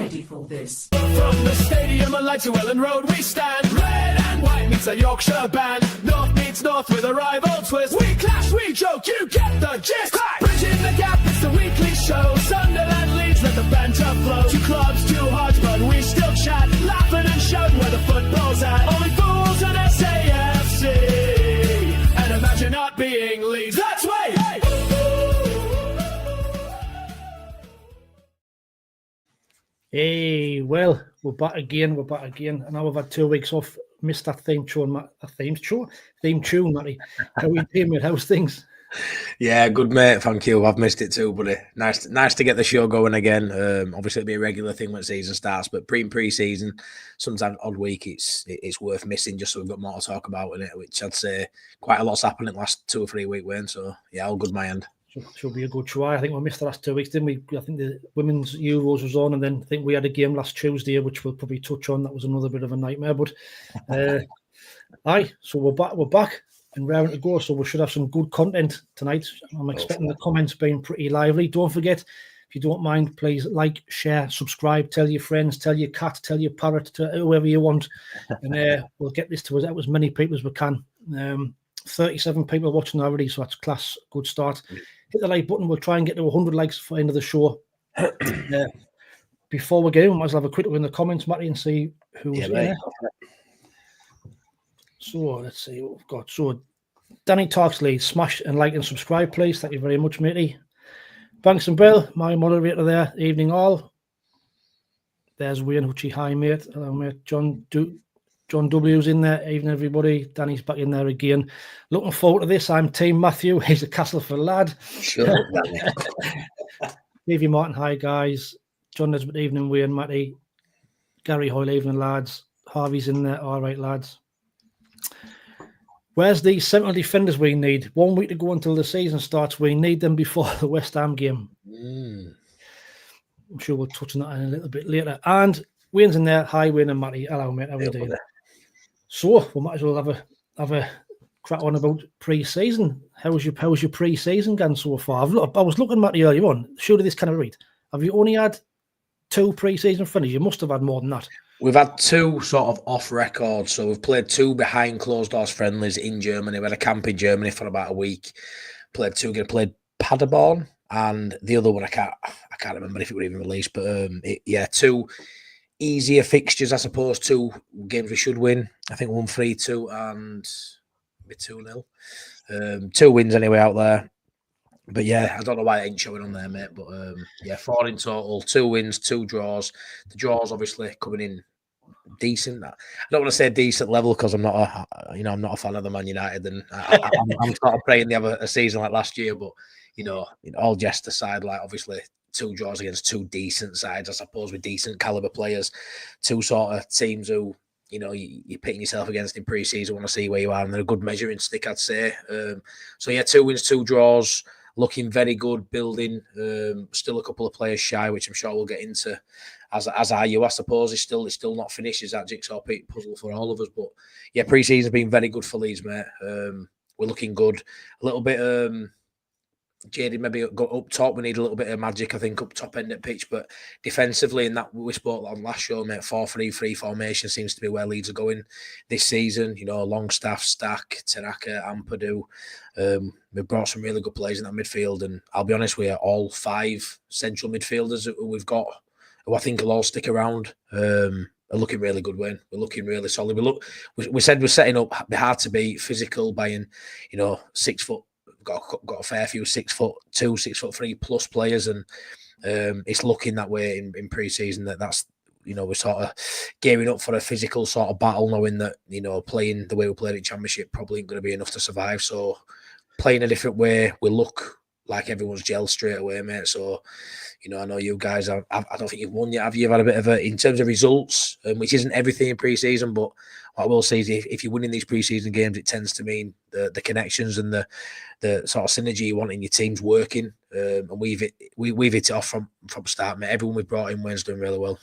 ready for this. From the stadium and lights to Ellen Road we stand. Red and white meets a Yorkshire band. North meets north with a rival twist. We clash, we joke, you get the gist. Hey! Bridging the gap, it's the weekly show. Sunderland Leeds, let the banter flow. Two clubs, two hearts, but we still chat. Laughing and shouting where the football's at. Only fools and SAFC. And imagine not being Leeds. That's way! Hey! Hey, well, we're back again. I know we've had 2 weeks off. Missed that theme tune, Matty. How are you doing, mate? How's things? Yeah, good, mate. Thank you. I've missed it too, buddy. Nice to get the show going again. Obviously, it'll be a regular thing when season starts, but pre-season, sometimes odd week, it's worth missing just so we've got more to talk about in it, which I'd say quite a lot's happened in the last 2 or 3 week win. So, yeah, all good my end. Should be a good try. I think we missed the last 2 weeks, didn't we? I think the women's Euros was on, and then I think we had a game last Tuesday, which we'll probably touch on. That was another bit of a nightmare, but so we're back and raring to go. So we should have some good content tonight. I'm expecting the comments being pretty lively. Don't forget, if you don't mind, please like, share, subscribe, tell your friends, tell your cat, tell your parrot, to whoever you want, and we'll get this to as many people as we can. 37 people watching already, so that's class. Good start. Hit the like button. We'll try and get to 100 likes for the end of the show. Before we get in, we might as well have a quick look in the comments, Matty, and see who's there. So let's see what we've got. So Danny Tarksley, smash and like and subscribe, please. Thank you very much, matey. Banks and Bill, my moderator there. Evening all. There's Wayne Hutchie. Hi, mate. Hello, mate. John W's in there. Evening, everybody. Danny's back in there again. Looking forward to this. I'm Team Matthew. He's a Castleford lad. Sure. Davey Martin. Hi, guys. John Nesbitt. Evening, Wayne, Matty. Gary Hoyle. Evening, lads. Harvey's in there. All right, lads. Where's the central defenders we need? 1 week to go until the season starts. We need them before the West Ham game. I'm sure we'll touch on that in a little bit later. And Wayne's in there. Hi, Wayne and Matty. Hello, mate. How are you doing? So we might as well have a crack on about pre-season. How's your pre-season gone so far? I was looking, Matty, earlier on. Surely this kind of read. Have you only had 2 pre-season friendlies? You must have had more than that. We've had 2 sort of off record. So we've played 2 behind closed doors friendlies in Germany. We had a camp in Germany for about a week. Played Paderborn, and the other one I can't remember if it were even released. But 2 easier fixtures, I suppose. 2 games we should win. I think 1 3-2 and maybe 2-0. 2 wins anyway out there. But yeah, I don't know why it ain't showing on there, mate. But 4 in total, 2 wins, 2 draws. The draws obviously coming in decent. I don't want to say decent level because I'm not a fan of the Man United, and I'm sort of praying they have a season like last year. But all jest aside, like obviously 2 draws against 2 decent sides, I suppose, with decent caliber players. 2 sort of teams who you're pitting yourself against in pre-season, want to see where you are, and they're a good measuring stick, I'd say. 2 wins, 2 draws. Looking very good, building. Still a couple of players shy, which I'm sure we'll get into. As are you, I suppose. It's still not finished. Is that jigsaw puzzle for all of us? But yeah, pre-season's been very good for Leeds, mate. We're looking good. A little bit jaded, maybe go up top. We need a little bit of magic, I think, up top end at pitch. But defensively, and that we spoke on last show, mate, 4-3-3 formation seems to be where Leeds are going this season. Longstaff, Stack, Tanaka, Ampadu. We've brought some really good players in that midfield, and I'll be honest, we are all 5 central midfielders that we've got, who I think will all stick around. Are looking really good, Wayne. We're looking really solid. We said we're setting up hard to beat, physical, buying 6 foot. Got a fair few 6'2", 6'3" plus players, and it's looking that way in pre-season. That's we're sort of gearing up for a physical sort of battle, knowing that playing the way we played in Championship probably ain't going to be enough to survive. So playing a different way, we look like everyone's gelled straight away, mate. So I know you guys. I don't think you've won yet, have you? You've had a bit of in terms of results, which isn't everything in pre-season, but what I will say is if you're winning these pre-season games, it tends to mean the connections and the sort of synergy you want in your team's working. And we've hit it off from start, mate. Everyone we've brought in, Wayne's doing really well.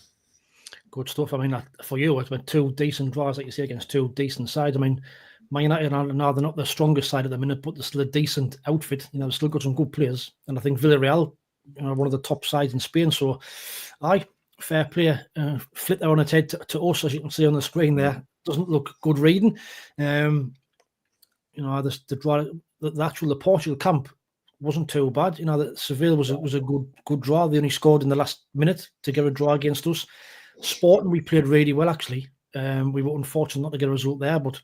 Good stuff. I mean, for you, it's been 2 decent draws, like you say, against 2 decent sides. I mean, Man United are not the strongest side at the minute, but they're still a decent outfit. They've still got some good players, and I think Villarreal, one of the top sides in Spain. So, fair play. Flip that on its head to us, as you can see on the screen there. Doesn't look good reading. The Portugal camp wasn't too bad. That Seville was a good draw. They only scored in the last minute to get a draw against us. Sporting, we played really well actually. We were unfortunate not to get a result there, but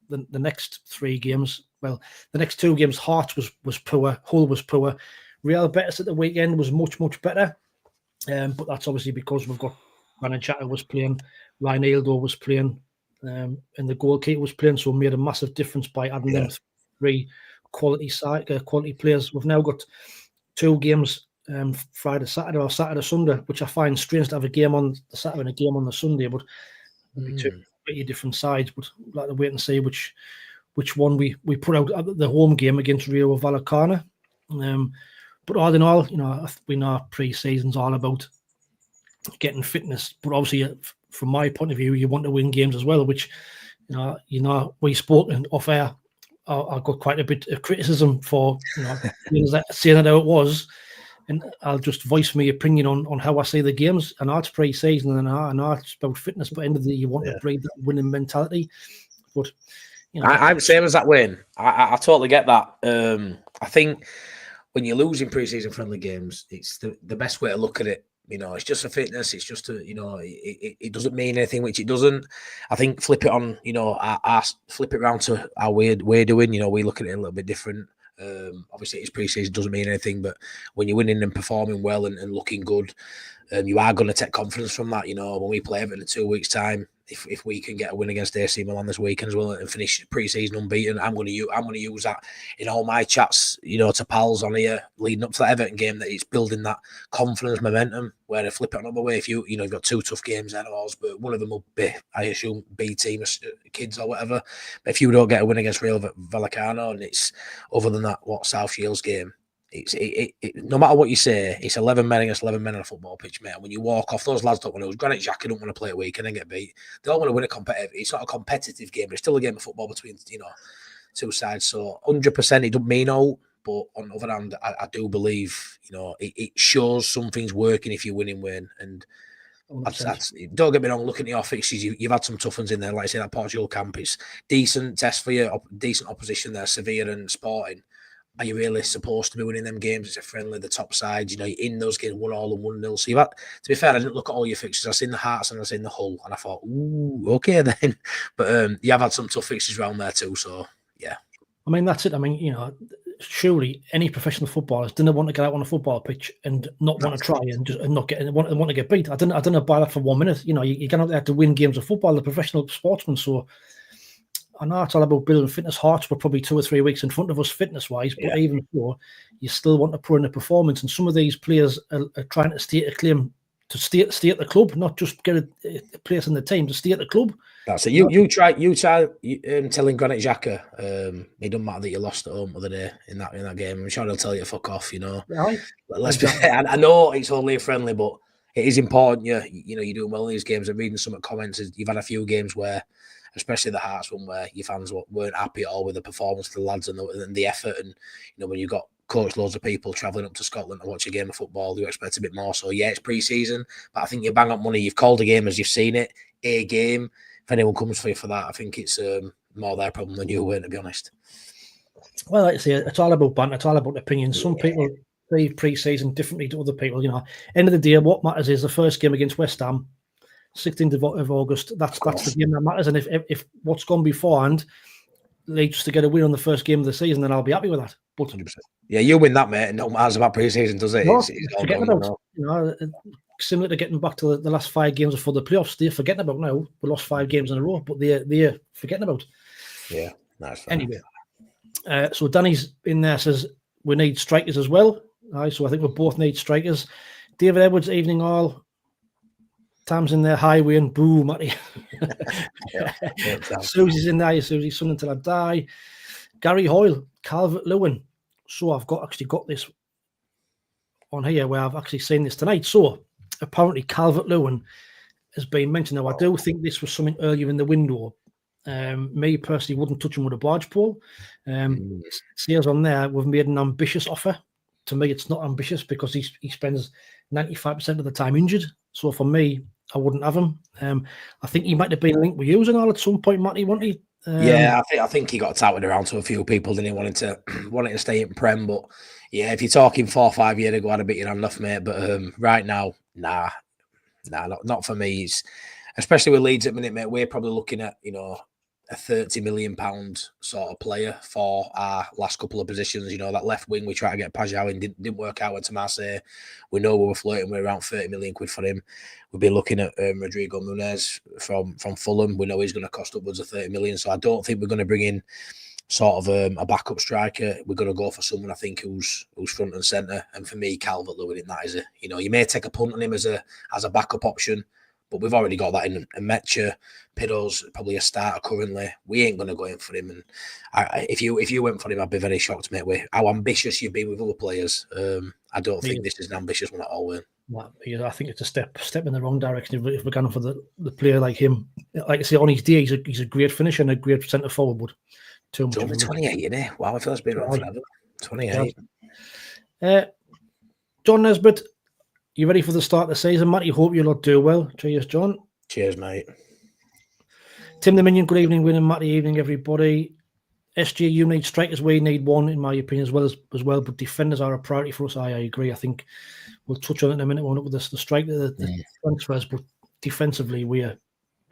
the next 3 games, the next 2 games, Hearts was poor, Hull was poor. Real Betis at the weekend was much better, but that's obviously because we've got Granit Xhaka was playing, Reinaldo was playing, and the goalkeeper was playing, so it made a massive difference by adding them 3 quality players. We've now got 2 games, Friday, Saturday, or Saturday, Sunday, which I find strange to have a game on the Saturday and a game on the Sunday, but it'll be 2 pretty different sides. But we'll have to wait and see which one we put out at the home game against Rio Vallecano. But all in all, we know pre-season's all about getting fitness, but obviously from my point of view, you want to win games as well, which we spoke off air. I got quite a bit of criticism for saying that how it was, and I'll just voice my opinion on how I see the games. And it's pre-season, and I know it's about fitness, but at the end of the day, you want to breed that winning mentality. But I'm the same as that, Wayne. I totally get that. I think when you're losing pre-season friendly games, it's the best way to look at it. It's just for fitness. It's just it doesn't mean anything, which it doesn't. I think flip it on, flip it around to how we're doing. We look at it a little bit different. Obviously, it's pre-season, doesn't mean anything, but when you're winning and performing well and looking good, you are going to take confidence from that. When we play Everton in 2 weeks' time, if we can get a win against AC Milan this weekend as well and finish pre-season unbeaten, I'm going to use that in all my chats, to pals on here leading up to that Everton game, that it's building that confidence, momentum. Where to flip it another way, if you've got 2 tough games ahead of ours, but one of them will be, I assume, B team kids or whatever. But if you don't get a win against Real Vallecano, and it's other than that, South Shields game, no matter what you say, it's 11 men against 11 men on a football pitch, mate. And when you walk off, those lads don't want to. Granit Xhaka don't want to play a week and then get beat. They don't want to win a competitive. It's not a competitive game, but it's still a game of football between 2 sides. So 100%, it doesn't mean all. But on the other hand, I do believe it shows something's working if you're winning, Wayne. And that's don't get me wrong. Looking at your fixtures, you've had some tough ones in there. Like I say, that Portugal camp, it's decent test for you, decent opposition there, Sevilla and Sporting. Are you really supposed to be winning them games? It's a friendly, the top side. You're in those games 1-1 and 1-0. So you've had, to be fair, I didn't look at all your fixtures. I seen the Hearts and I seen the Hull, and I thought, ooh, okay then. But you have had some tough fixtures around there too. So yeah. I mean, that's it. I mean, surely any professional footballers didn't want to get out on a football pitch and not want to try and not get want to get beat. I didn't buy that for 1 minute. You get out there to win games of football, the professional sportsman. So I know it's all about building fitness. Hearts were probably 2 or 3 weeks in front of us fitness-wise, but even so, you still want to put in a performance. And some of these players are trying to state a claim to stay at the club, not just get a place in the team, to stay at the club. That's it. You try telling Granit Xhaka, it doesn't matter that you lost at home the other day in that game. I'm sure he'll tell you to fuck off. Right. Let's be fair. I know it's only friendly, but it is important. You're doing well in these games. I'm reading some comments. You've had a few games where, especially the Hearts one, where your fans weren't happy at all with the performance of the lads and the effort. And when you got coached loads of people travelling up to Scotland to watch a game of football, you expect a bit more. So yeah, it's pre-season, but I think you bang up money. You've called a game as you've seen it, a game. If anyone comes for you for that, I think it's more their problem than you, to be honest. Well, like I say, it's all about banter. It's all about opinions. Some people see pre-season differently to other people. End of the day, what matters is the first game against West Ham, 16th of August. That's the game that matters. And if what's gone beforehand leads to get a win on the first game of the season, then I'll be happy with that. But 100%. Yeah, you win that, mate. No matters about pre-season, does it? No, similar to getting back to the last 5 games before the playoffs, they're forgetting about now. We lost 5 games in a row, but they're forgetting about. Yeah, that's fine. Anyway, so Danny's in there, says we need strikers as well. So I think we both need strikers. David Edwards, evening all. Tam's in there, highway and boo, Matty. Susie's in there, Susie, son until I die. Gary Hoyle, Calvert-Lewin. So I've actually got this on here where I've actually seen this tonight. So apparently Calvert-Lewin has been mentioned. Now, I do think this was something earlier in the window. Me personally wouldn't touch him with a barge pole. It says on there, we've made an ambitious offer. To me, it's not ambitious because he spends 95% of the time injured. So for me, I wouldn't have him. I think he might have been linked with you and all at some point, Matty, wasn't he? Yeah, I think he got touted around to a few people, didn't he? Wanting to stay in Prem, but yeah, if you're talking 4 or 5 years ago, I'd have bit your hand off, mate. But right now, nah, not for me. Especially with Leeds at the minute, mate. We're probably looking at a £30 million sort of player for our last couple of positions. That left wing we tried to get Pajau in, didn't work out. Went to Marseille. We know we were flirting with around 30 million quid for him. We've been looking at Rodrigo Muniz from Fulham. We know he's going to cost upwards of 30 million. So I don't think we're going to bring in sort of a backup striker. We're going to go for someone I think who's front and centre. And for me, Calvert-Lewin in that is you may take a punt on him as a backup option. But we've already got that in Metcha. Pido's probably a starter currently. We ain't going to go in for him. And if you went for him, I'd be very shocked, mate, with how ambitious you've been with other players. I don't think this is an ambitious one at all, Wayne. I think it's a step in the wrong direction if we're going for the player like him. Like I say, on his day, he's a great finisher and a great centre forward. But too much. Over 28, isn't he? Wow, I feel it's been around forever. 28. John Nesbitt. You ready for the start of the season, Matty? Hope you'll do well. Cheers, John. Cheers, mate. Tim the Minion, good evening, Win and Matty. Evening, everybody. SG, you need strikers. We need one, in my opinion, as well. But defenders are a priority for us. I agree. I think we'll touch on it in a minute. We'll look with the strike, the transfers, but defensively, we are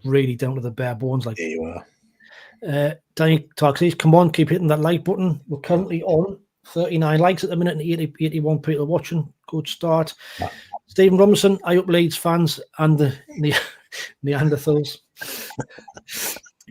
really down to the bare bones. Like, there you are. Danny Tarks, come on, keep hitting that like button. We're currently on 39 likes at the minute and 81 people watching. Good start. Yeah. Stephen Robinson, I up Leeds fans and the Neanderthals.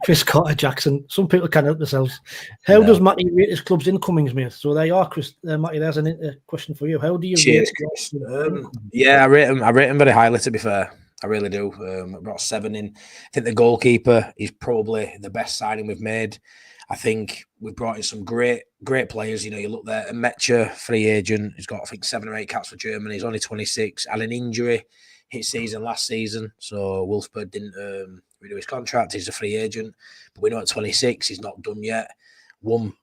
Chris Carter Jackson. Some people can't help themselves. How does Matty rate his club's incomings, mate? So there you are, Chris. Matty, there's a question for you. How do you rate Chris? I rate him very highly, to be fair. I really do. I brought 7 in. I think the goalkeeper is probably the best signing we've made. I think we've brought in some great players. You look there, a Metcha, free agent. He's got, I think, 7 or 8 caps for Germany. He's only 26. Had an injury hit season last season. So Wolfsburg didn't renew his contract. He's a free agent. But we know at 26, he's not done yet. One,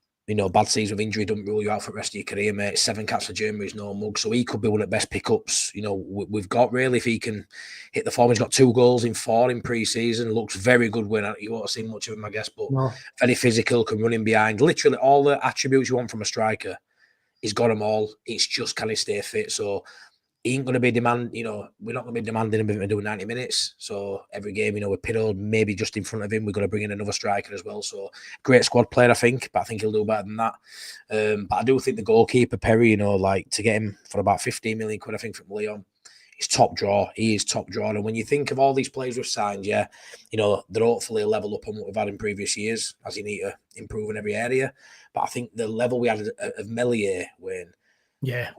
bad season with injury doesn't rule you out for the rest of your career, mate. 7 caps for Germany is no mug. So he could be one of the best pickups, we've got, really, if he can hit the form. He's got 2 goals in 4 in pre-season. Looks very good when you won't have seen much of him, I guess, but very physical, can run in behind. Literally all the attributes you want from a striker. He's got them all. It's just, can he stay fit? So he ain't going to be we're not going to be demanding him to do 90 minutes. So every game, with Piddle maybe just in front of him, we're going to bring in another striker as well. So great squad player, I think, but I think he'll do better than that. But I do think the goalkeeper, Perry, to get him for about 15 million quid, I think, from Lyon, he's top draw. He is top draw. And when you think of all these players we've signed, they're hopefully a level up on what we've had in previous years, as you need to improve in every area. But I think the level we had of Melier, Wayne,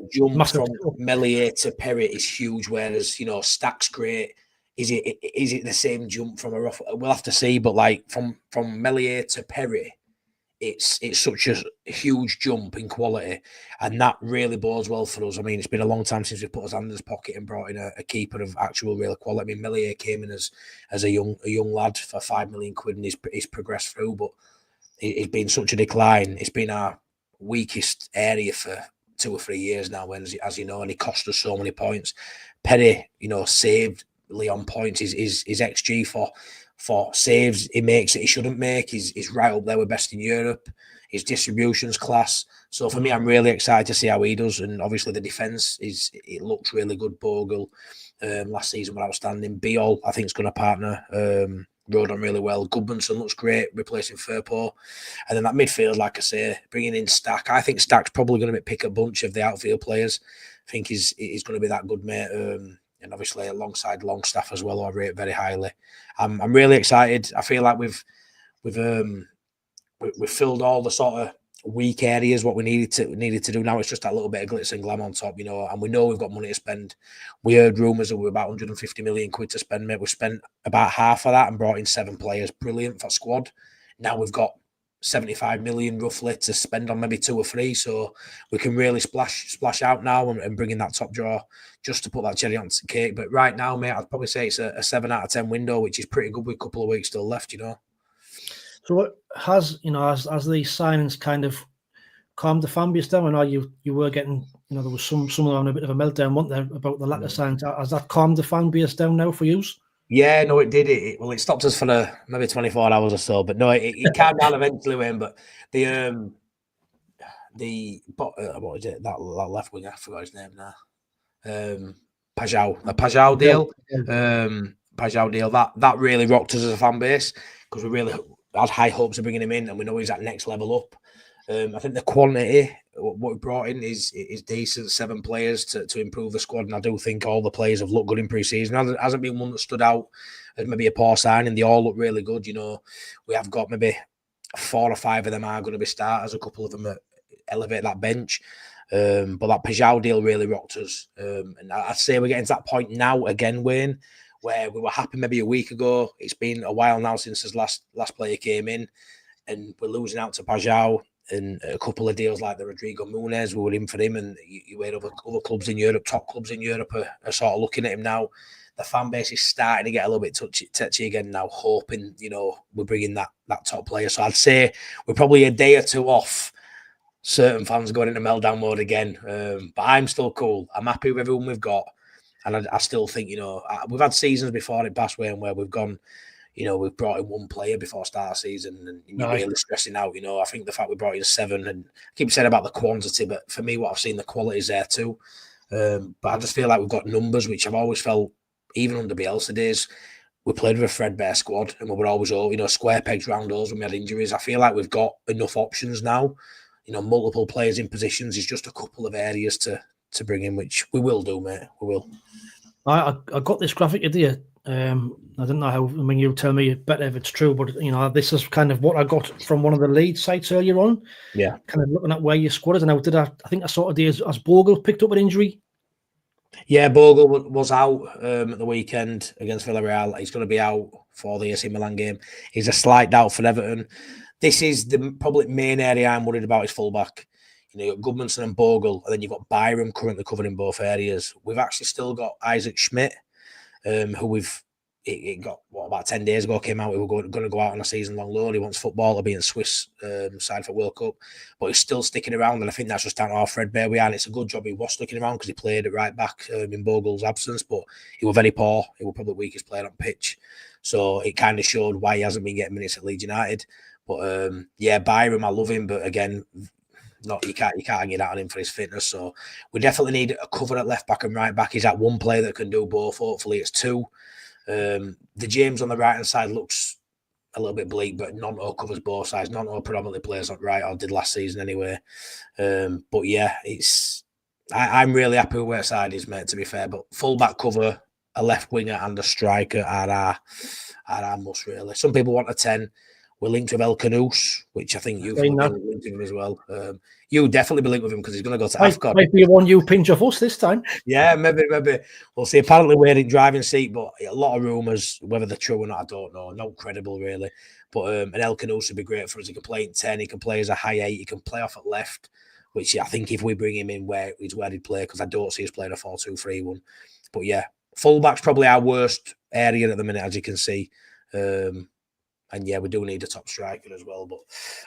jump from Melier to Perry is huge. Whereas Stack's great. Is it the same jump from a rough? We'll have to see. But like from Melier to Perry, it's such a huge jump in quality, and that really bodes well for us. I mean, it's been a long time since we put his hand in his pocket and brought in a keeper of actual real quality. I mean, Melier came in as a young lad for 5 million quid, and he's progressed through, but it's been such a decline. It's been our weakest area for 2 or 3 years now, as you know, and he cost us so many points. Perry, saved Lyon points. His XG for saves he makes that he shouldn't make. He's right up there with best in Europe. His distribution's class. So for me, I'm really excited to see how he does. And obviously the defence it looks really good. Bogle last season was outstanding. Biol, I think, is going to partner. Rode on really well. Goodmanson looks great, replacing Firpo. And then that midfield, like I say, bringing in Stack. I think Stack's probably going to pick a bunch of the outfield players. I think he's going to be that good, mate. And obviously alongside Longstaff as well, I rate very highly. I'm really excited. I feel like we've filled all the sort of weak areas what we needed to do. Now it's just that little bit of glitz and glam on top, and we know we've got money to spend. We heard rumours that we're about 150 million quid to spend, mate. We've spent about half of that and brought in 7 players. Brilliant for squad. Now we've got 75 million roughly to spend on maybe 2 or 3, so we can really splash out now and bring in that top draw just to put that cherry on the cake. But right now, mate, I'd probably say it's a 7 out of 10 window, which is pretty good with a couple of weeks still left, So as these signings kind of calmed the fan base down? I know you were getting, there was someone having a bit of a meltdown, wasn't there, about the lack of signs. Has that calmed the fan base down now for you? Yeah, no, it did. It stopped us for maybe 24 hours or so, but no, it calmed down eventually. But what is it? That left winger, I forgot his name now. Pajau deal. Pajau deal. That really rocked us as a fan base because we really had high hopes of bringing him in, and we know he's at next level up. I think the quantity what we brought in is decent. 7 players to improve the squad, and I do think all the players have looked good in pre-season. There hasn't been one that stood out as maybe a poor signing. They all look really good. We have got maybe 4 or 5 of them are going to be starters. A couple of them elevate that bench. But that Pajau deal really rocked us. And I'd say we're getting to that point now again, Wayne, where we were happy maybe a week ago. It's been a while now since his last player came in, and we're losing out to Pajau. And a couple of deals like the Rodrigo Muniz, we were in for him, and you had other clubs in Europe, top clubs in Europe are sort of looking at him now. The fan base is starting to get a little bit touchy again now, hoping, we're bringing that top player. So I'd say we're probably a day or two off certain fans going into meltdown mode again. But I'm still cool. I'm happy with everyone we've got. And I still think, we've had seasons before in past way where we've gone, we've brought in 1 player before start of season and you're really stressing out. I think the fact we brought in 7, and I keep saying about the quantity, but for me, what I've seen, the quality is there too. But I just feel like we've got numbers, which I've always felt, even under Bielsa days, we played with a threadbare squad and we were always, square pegs round holes when we had injuries. I feel like we've got enough options now, multiple players in positions. It's just a couple of areas to bring in, which we will do, mate. We will. I got this graphic idea. I don't know how. I mean, you tell me better if it's true, but this is kind of what I got from one of the Leeds sites earlier on. Yeah, kind of looking at where your squad is. And I think I saw today as Bogle picked up an injury. Yeah, Bogle was out at the weekend against Villarreal. He's going to be out for the AC Milan game. He's a slight doubt for Everton. This is the probably main area I'm worried about is fullback. You've got Goodmanson and Bogle, and then you've got Byram currently covering both areas. We've actually still got Isaac Schmidt, who it got about 10 days ago came out. We were going to go out on a season-long loan. He wants football to be in Swiss side for World Cup, but he's still sticking around, and I think that's just down to how threadbare we are. And it's a good job he was sticking around because he played at right back in Bogle's absence, but he was very poor. He was probably the weakest player on pitch, so it kind of showed why he hasn't been getting minutes at Leeds United. But Byram, I love him, but again, you can't hang it out on him for his fitness. So we definitely need a cover at left back and right back. He's that one player that can do both. Hopefully it's 2. The James on the right hand side looks a little bit bleak, but Nonto covers both sides. Nonto predominantly plays on right, or did last season anyway. But yeah, I'm really happy with where side is, mate, to be fair. But full back cover, a left winger and a striker are our must, really. Some people want a 10. We're linked with El Canouse, which I think you've linked with him as well. You definitely be linked with him because he's going to go to AFCON. Might be one you pinch off us this time. Yeah, maybe. We'll see. Apparently we're in driving seat, but a lot of rumours, whether they're true or not, I don't know. Not credible, really. But an El Canouse would be great for us. He can play in 10. He can play as a high 8. He can play off at left, which I think if we bring him in where he'd play, because I don't see us playing a 4-2-3-1. But yeah, fullback's probably our worst area at the minute, as you can see. And yeah, we do need a top striker as well. But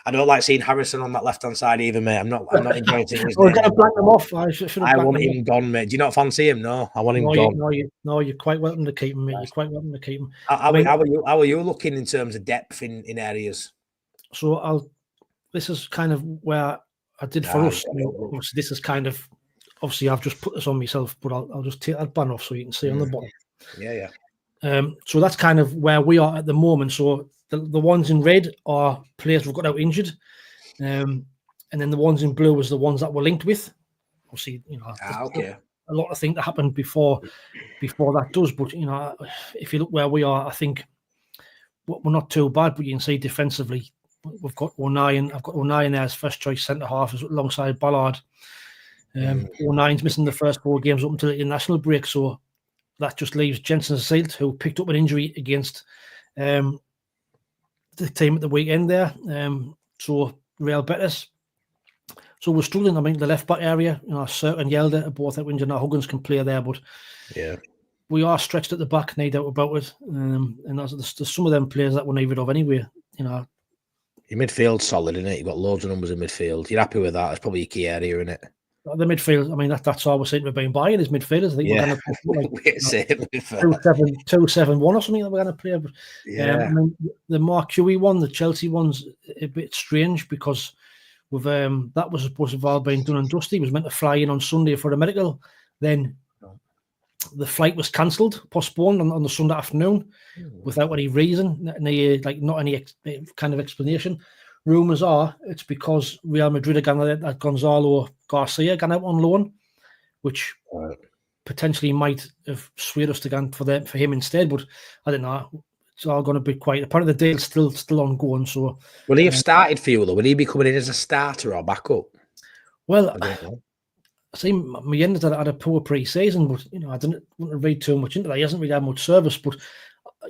I don't like seeing Harrison on that left hand side either, mate. I'm not enjoying seeing his name. Blank them off. I want him gone, mate. Do you not fancy him? No, I want him gone. No, you're quite welcome to keep him, mate. You're quite welcome to keep him. How are you looking in terms of depth in areas? So this is kind of where I did for us. Obviously, this is kind of obviously I've just put this on myself, but I'll just take that ban off so you can see on the bottom. Yeah. So that's kind of where we are at the moment. So the ones in red are players who've got out injured, and then the ones in blue is the ones that we're linked with. Obviously, okay. A lot of things that happened before that does. But if you look where we are, I think we're not too bad. But you can see defensively, we've got O'Nien. I've got O'Nien there as first choice centre half alongside Ballard. O'Nien's missing the first 4 games up until the international break, so that just leaves Jensen Seelt, who picked up an injury against the team at the weekend there. So Real Betis. So we're struggling. I mean, the left back area, Sir and Yelder are both out injured. Now Huggins can play there, but yeah, we are stretched at the back, no doubt about it. And there's some of them players that we're needed of anyway. Your midfield's solid, isn't it? You've got loads of numbers in midfield. You're happy with that? That's probably your key area, isn't it? The midfield, I mean, that's all we're saying we've been buying is midfielders. I think Yeah. we're going to play We're 2-7-1 or something that we're going to play. But, yeah. I mean, the Mark QE one, the Chelsea one's a bit strange because with that was supposed to have all been done and dusty. He was meant to fly in on Sunday for a medical. Then the flight was cancelled, postponed on the Sunday afternoon without any reason, not any kind of explanation. Rumours are it's because Real Madrid are going to let Gonzalo Garcia gone out on loan, which potentially might have swayed us to go for him instead. But I don't know. It's all going to be quite. Apparently, the deal's still ongoing. So, will he have started for you though? Will he be coming in as a starter or backup? Well, I see my end had a poor pre-season, but I wouldn't read too much into that. He hasn't really had much service, but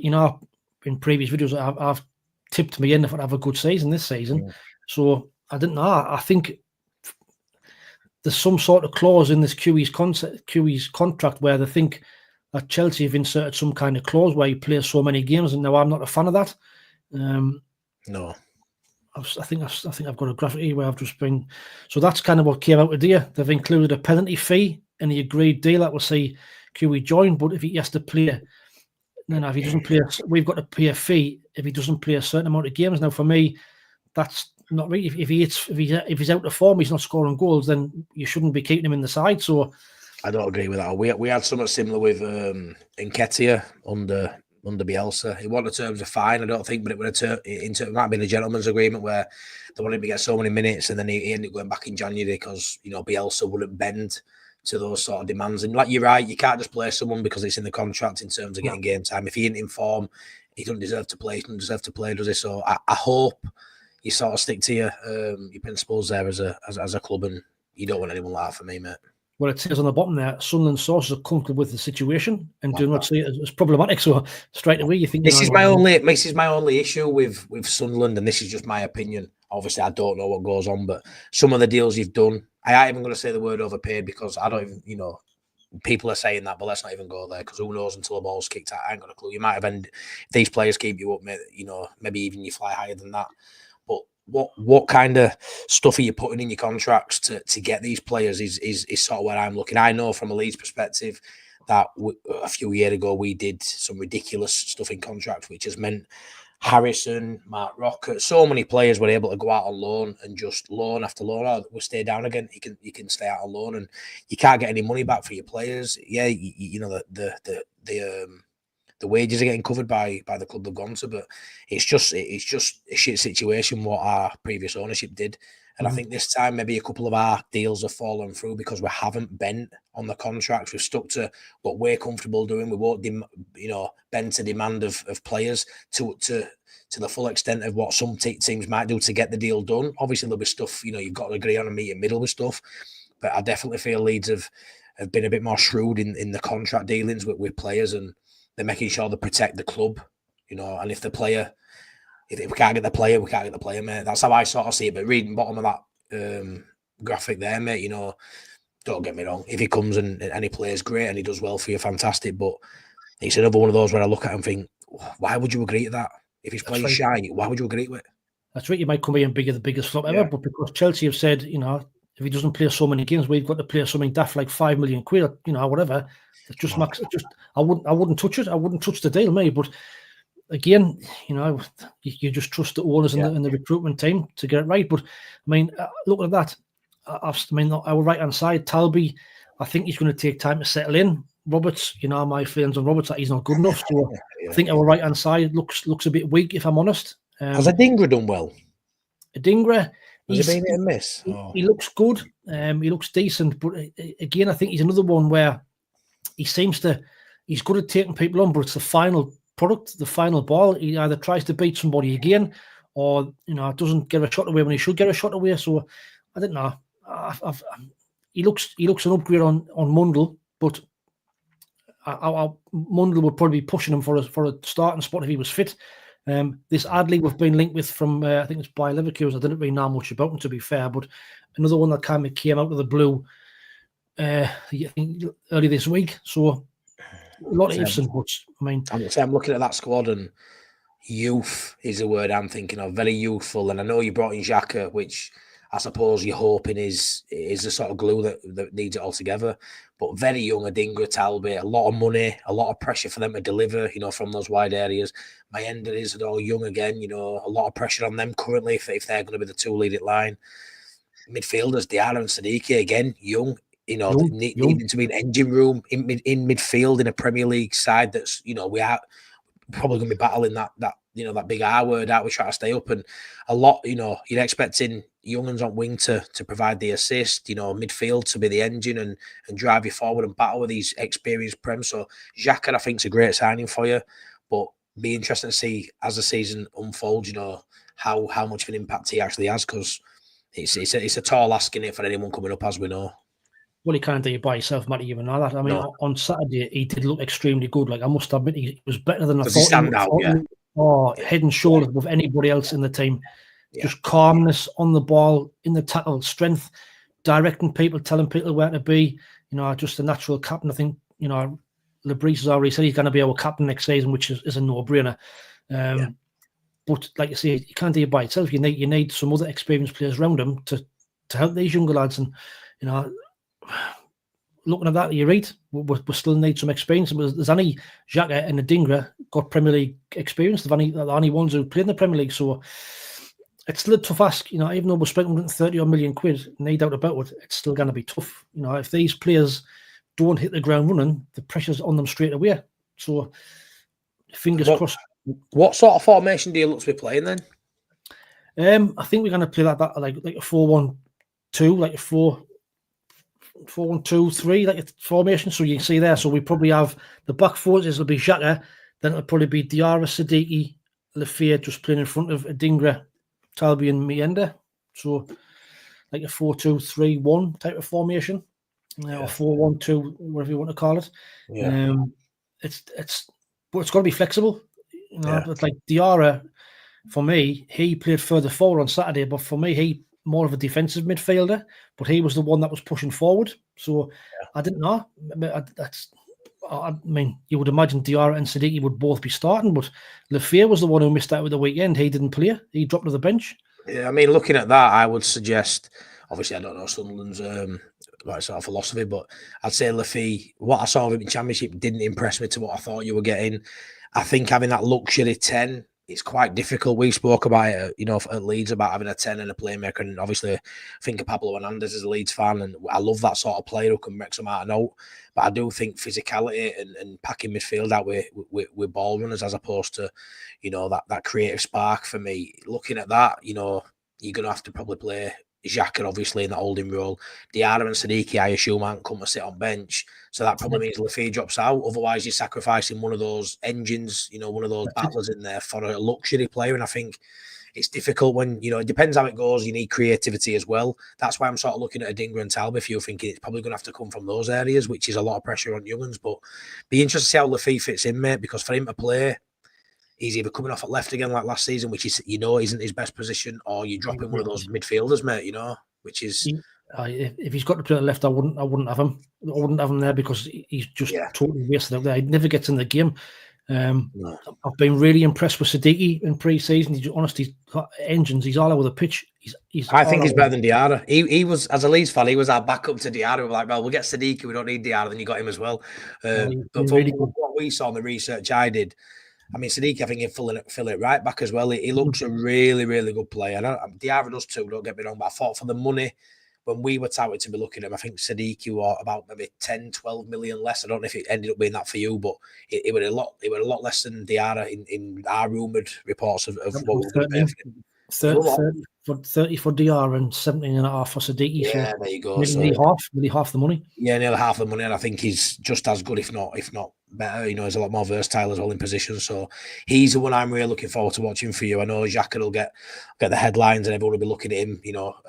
in previous videos, I've tipped me in if I'd have a good season this season. Yeah. So I didn't know. I think there's some sort of clause in this QE's contract where they think that Chelsea have inserted some kind of clause where he plays so many games, and now I'm not a fan of that. No. I think I've got a graphic here where I've just been. So that's kind of what came out today. They've included a penalty fee in the agreed deal that will see QE join, but if he has to play, if he doesn't play, we've got to pay a fee if he doesn't play a certain amount of games. Now, for me, that's not right. If he's out of form, he's not scoring goals, then you shouldn't be keeping him in the side. So I don't agree with that. We had something similar with Nketiah under Bielsa. He wanted terms of fine, I don't think, but it would have it might have been a gentleman's agreement where they wanted him to get so many minutes, and then he ended up going back in January because Bielsa wouldn't bend to those sort of demands. And like you're right, you can't just play someone because it's in the contract in terms of getting game time. If he ain't in form, he doesn't deserve to play. He doesn't deserve to play, does he? So I hope you sort of stick to your principles there as a club, and you don't want anyone like that for me, mate. Well, it says on the bottom there, Sunderland sources are comfortable with the situation and do not see it as problematic. So straight away, you think this is my only issue with Sunderland, and this is just my opinion. Obviously, I don't know what goes on, but some of the deals you've done, I ain't even going to say the word overpaid because I don't even, people are saying that, but let's not even go there because who knows until the ball's kicked out. I ain't got a clue. You might have ended, if these players keep you up, maybe even you fly higher than that. But what kind of stuff are you putting in your contracts to get these players is sort of where I'm looking. I know from a Leeds perspective that a few years ago we did some ridiculous stuff in contract, which has meant Harrison, Mark Rocket, so many players were able to go out on loan and just loan after loan. Oh, we'll stay down again. You can stay out on loan, and you can't get any money back for your players. Yeah, the wages are getting covered by the club they've gone to, but it's just a shit situation what our previous ownership did. And I think this time maybe a couple of our deals have fallen through because we haven't bent on the contracts. We've stuck to what we're comfortable doing. We won't, bend to demand of players to the full extent of what some teams might do to get the deal done. Obviously, there'll be stuff, you've got to agree on and meet in middle with stuff. But I definitely feel Leeds have been a bit more shrewd in the contract dealings with players, and they're making sure they protect the club, and if the player... If we can't get the player, we can't get the player, mate. That's how I sort of see it. But reading bottom of that graphic there, mate, don't get me wrong. If he comes and he plays great and he does well for you, fantastic. But it's another one of those where I look at him and think, why would you agree to that? If he's playing shy, why would you agree to it? That's right. You might come in the biggest flop ever, but because Chelsea have said, if he doesn't play so many games, we've got to play something daft like £5 million, whatever. It's just max. I wouldn't touch it. I wouldn't touch the deal, mate. But again, you just trust the owners and the recruitment team to get it right. But I mean, look at that. Our right-hand side, Talby, I think he's going to take time to settle in. Roberts, my feelings on Roberts that he's not good enough. So I think our right-hand side looks a bit weak, if I'm honest. Has Adingra done well? Has he been hit and miss? He looks good. He looks decent. But again, I think he's another one where he's good at taking people on, but it's the final product, the final ball. He either tries to beat somebody again or doesn't get a shot away when he should get a shot away. So I don't know. He looks an upgrade on Mundle, but Mundle would probably be pushing him for a starting spot if he was fit. This Adley we've been linked with from I think it's Bayer Leverkusen. I didn't really know much about him, to be fair, but another one that kind of came out of the blue I think early this week. So a lot of ifs and buts. I mean, I'm looking at that squad, and youth is the word I'm thinking of. Very youthful, and I know you brought in Xhaka, which I suppose you're hoping is the sort of glue that needs it all together. But very young, Adingra, Talbot, a lot of money, a lot of pressure for them to deliver, from those wide areas. Mayenda is all young again, a lot of pressure on them currently if they're going to be the two leading line. Midfielders, Diarra and Siddiqui, again, young, needing to be an engine room in midfield in a Premier League side that's, we are probably going to be battling that big R word out. We try to stay up, and a lot, you're expecting young'uns on wing to provide the assist, midfield to be the engine and drive you forward and battle with these experienced Prem. So Xhaka, I think, is a great signing for you, but be interesting to see as the season unfolds, how much of an impact he actually has, because it's a tall ask in it for anyone coming up, as we know. Well, he can't do it by himself, Matty, even know that. I mean, on Saturday, he did look extremely good. Like, I must admit, he was better than I thought. Does he stand out, yeah? Oh, head and shoulders above anybody else in the team. Yeah. Just calmness on the ball, in the tackle, strength, directing people, telling people where to be. Just a natural captain. I think, Lebris has already said he's going to be our captain next season, which is a no-brainer. But like you say, you can't do it by itself. You need some other experienced players around him to help these younger lads. And, looking at that, you're right. We still need some experience. There's only Xhaka and Adingra got Premier League experience. They're the only ones who played in the Premier League. So it's still a tough ask. Even though we're spending 30 odd million quid, no doubt about it, it's still going to be tough. If these players don't hit the ground running, the pressure's on them straight away. So fingers crossed. What sort of formation do you look to be playing then? I think we're going to play that like a 4-1-2, like a 4-1-2-3, like a formation. So you can see there. So we probably have the back fours. It'll be Xhaka. Then it'll probably be Diarra, Siddiqui, Lafayette just playing in front of Adingra, Talbi, and Mayenda. So like a 4-2-3-1 type of formation, or 4-1-2, whatever you want to call it. Yeah. It's got to be flexible. It's like Diarra. For me, he played further forward on Saturday, but for me, he more of a defensive midfielder, but he was the one that was pushing forward. So I didn't know. I mean, you would imagine Diarra and Siddiqui would both be starting, but Lafayette was the one who missed out with the weekend. He didn't play. He dropped to the bench. Yeah, I mean, looking at that, I would suggest, obviously, I don't know Sunderland's sort of philosophy, but I'd say Lafayette, what I saw of him in Championship didn't impress me to what I thought you were getting. I think having that luxury 10, it's quite difficult. We spoke about it, at Leeds, about having a 10 and a playmaker, and obviously I think of Pablo Hernandez as a Leeds fan, and I love that sort of player who can make some out of note. But I do think physicality and packing midfield out with ball runners, as opposed to, that creative spark for me. Looking at that, you're going to have to probably play Xhaka, obviously, in that holding role. Diarra and Siddiqui, I assume, aren't come to sit on bench. So that probably means Lafayette drops out. Otherwise, you're sacrificing one of those engines, one of those battlers in there for a luxury player. And I think it's difficult when, it depends how it goes. You need creativity as well. That's why I'm sort of looking at Adingra and Talbot, if you're thinking it's probably going to have to come from those areas, which is a lot of pressure on young'uns. But be interested to see how Lafayette fits in, mate, because for him to play, he's either coming off at left again like last season, which is, isn't his best position, or you drop in one of those midfielders, mate, which is... if he's got to play at left, I wouldn't have him. I wouldn't have him there because he's just totally wasted out there. He never gets in the game. No. I've been really impressed with Siddiqui in pre-season. He's honestly engines. He's all over the pitch. I think he's better than Diarra. He was, as a Leeds fan, he was our backup to Diarra. We're like, well, we'll get Siddiqui. We don't need Diarra. Then you got him as well. But from really what we saw in the research I did, I mean, Siddiqui, I think he'll fill it right back as well. He looks a really, really good player. Diarra does too, don't get me wrong, but I thought for the money, when we were touted to be looking at him, I think Siddiqui were about maybe 10, 12 million less. I don't know if it ended up being that for you, but it was a lot less than Diarra in our rumoured reports of what we were going to pay for him. 30 for Diarra and 17.5 for Siddiqui. Yeah, so there you go. Nearly half the money. Yeah, nearly half the money, and I think he's just as good, if not better. He's a lot more versatile as well in position. So he's the one I'm really looking forward to watching for you. I know Xhaka will get the headlines and everyone will be looking at him,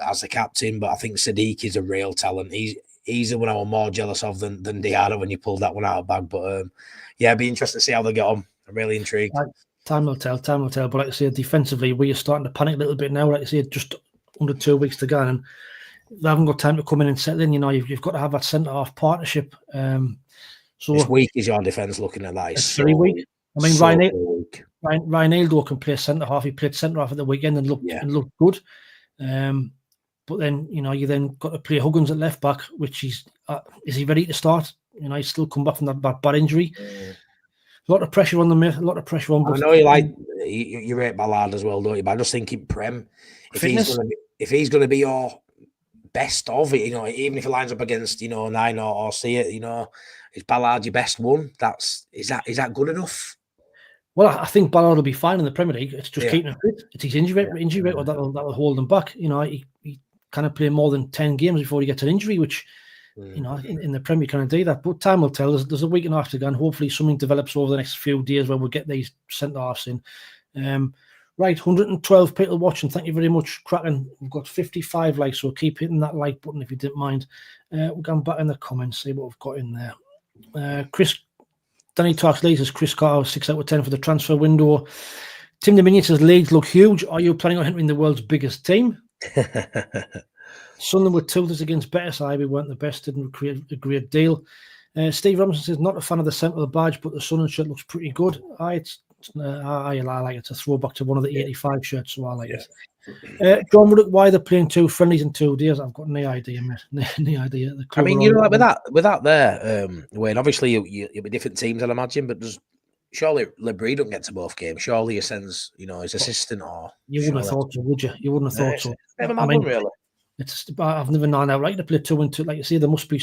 as the captain. But I think Siddiqui is a real talent. He's the one I'm more jealous of than Diarra when you pulled that one out of the bag. But it'd be interesting to see how they get on. I'm really intrigued. Time will tell. But like I say, defensively, we are starting to panic a little bit now. Like I say, just under 2 weeks to go, and they haven't got time to come in and settle in. You've got to have that centre-half partnership. So this week is your defence looking at that. It's very weak. I mean, So Ryan Aldo can play centre half. He played centre half at the weekend and looked good. But then you then got to play Huggins at left back, which is he ready to start? He's still come back from that bad injury. A lot of pressure on them, mate. A lot of pressure on. I know you rate Ballard as well, don't you? But I just think in Prem, if he's going to be your best of it, even if he lines up against 9 or see it, is Ballard your best one? Is that good enough? Well, I think Ballard will be fine in the Premier League. It's just keeping him fit. It's his injury rate that'll hold him back. He kind of play more than 10 games before he gets an injury, which in the Premier you can't do that. But time will tell. There's a week and a half to go, and hopefully something develops over the next few days where we'll get these centre halves in. Right, 112 people watching. Thank you very much, cracking. We've got 55 likes, so keep hitting that like button if you didn't mind. We'll go back in the comments, see what we've got in there. Danny Talks Leeds says Chris Carter 6 out of 10 for the transfer window. Tim Dominion says Leeds look huge. Are you planning on entering the world's biggest team? Sunderland were tilted against better side. We weren't the best, didn't create a great deal. Steve Robinson says not a fan of the centre of the badge, but the Sunderland shirt looks pretty good. I like it. It's a throwback to one of the 85 shirts, so I like it. John Ruddock, why they're playing 2 friendlies in 2 days? I've got no idea, mate. No idea. I mean, like with that there, Wayne, obviously you'll be different teams, I'd imagine, but surely Lebrie don't get to both games. Surely he sends, his assistant or... You wouldn't have thought so, would you? You wouldn't have thought so. Never mind, really. I've never known outright to play 2 and 2. Like you say, there must be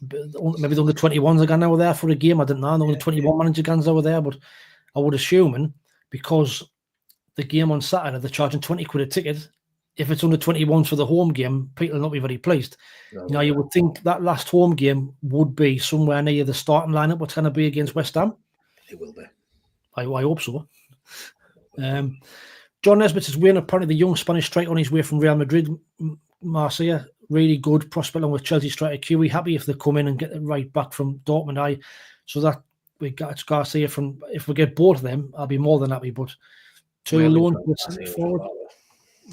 maybe the under 21s again over there for a game. I don't know. The under 21 manager guns over there, but I would assume because the game on Saturday they're charging 20 quid a ticket. If it's under 21s for the home game, people will not be very pleased. You would think that last home game would be somewhere near the starting lineup. What's going to be against West Ham? It will be. I hope so. John Nesbitt says, Wayne, apparently the young Spanish striker on his way from Real Madrid, Marseille, really good prospect along with Chelsea striker Kiwi. Happy if they come in and get it right back from Dortmund. So that we got Garcia from, if we get both of them, I'll be more than happy. But 2 loan forward,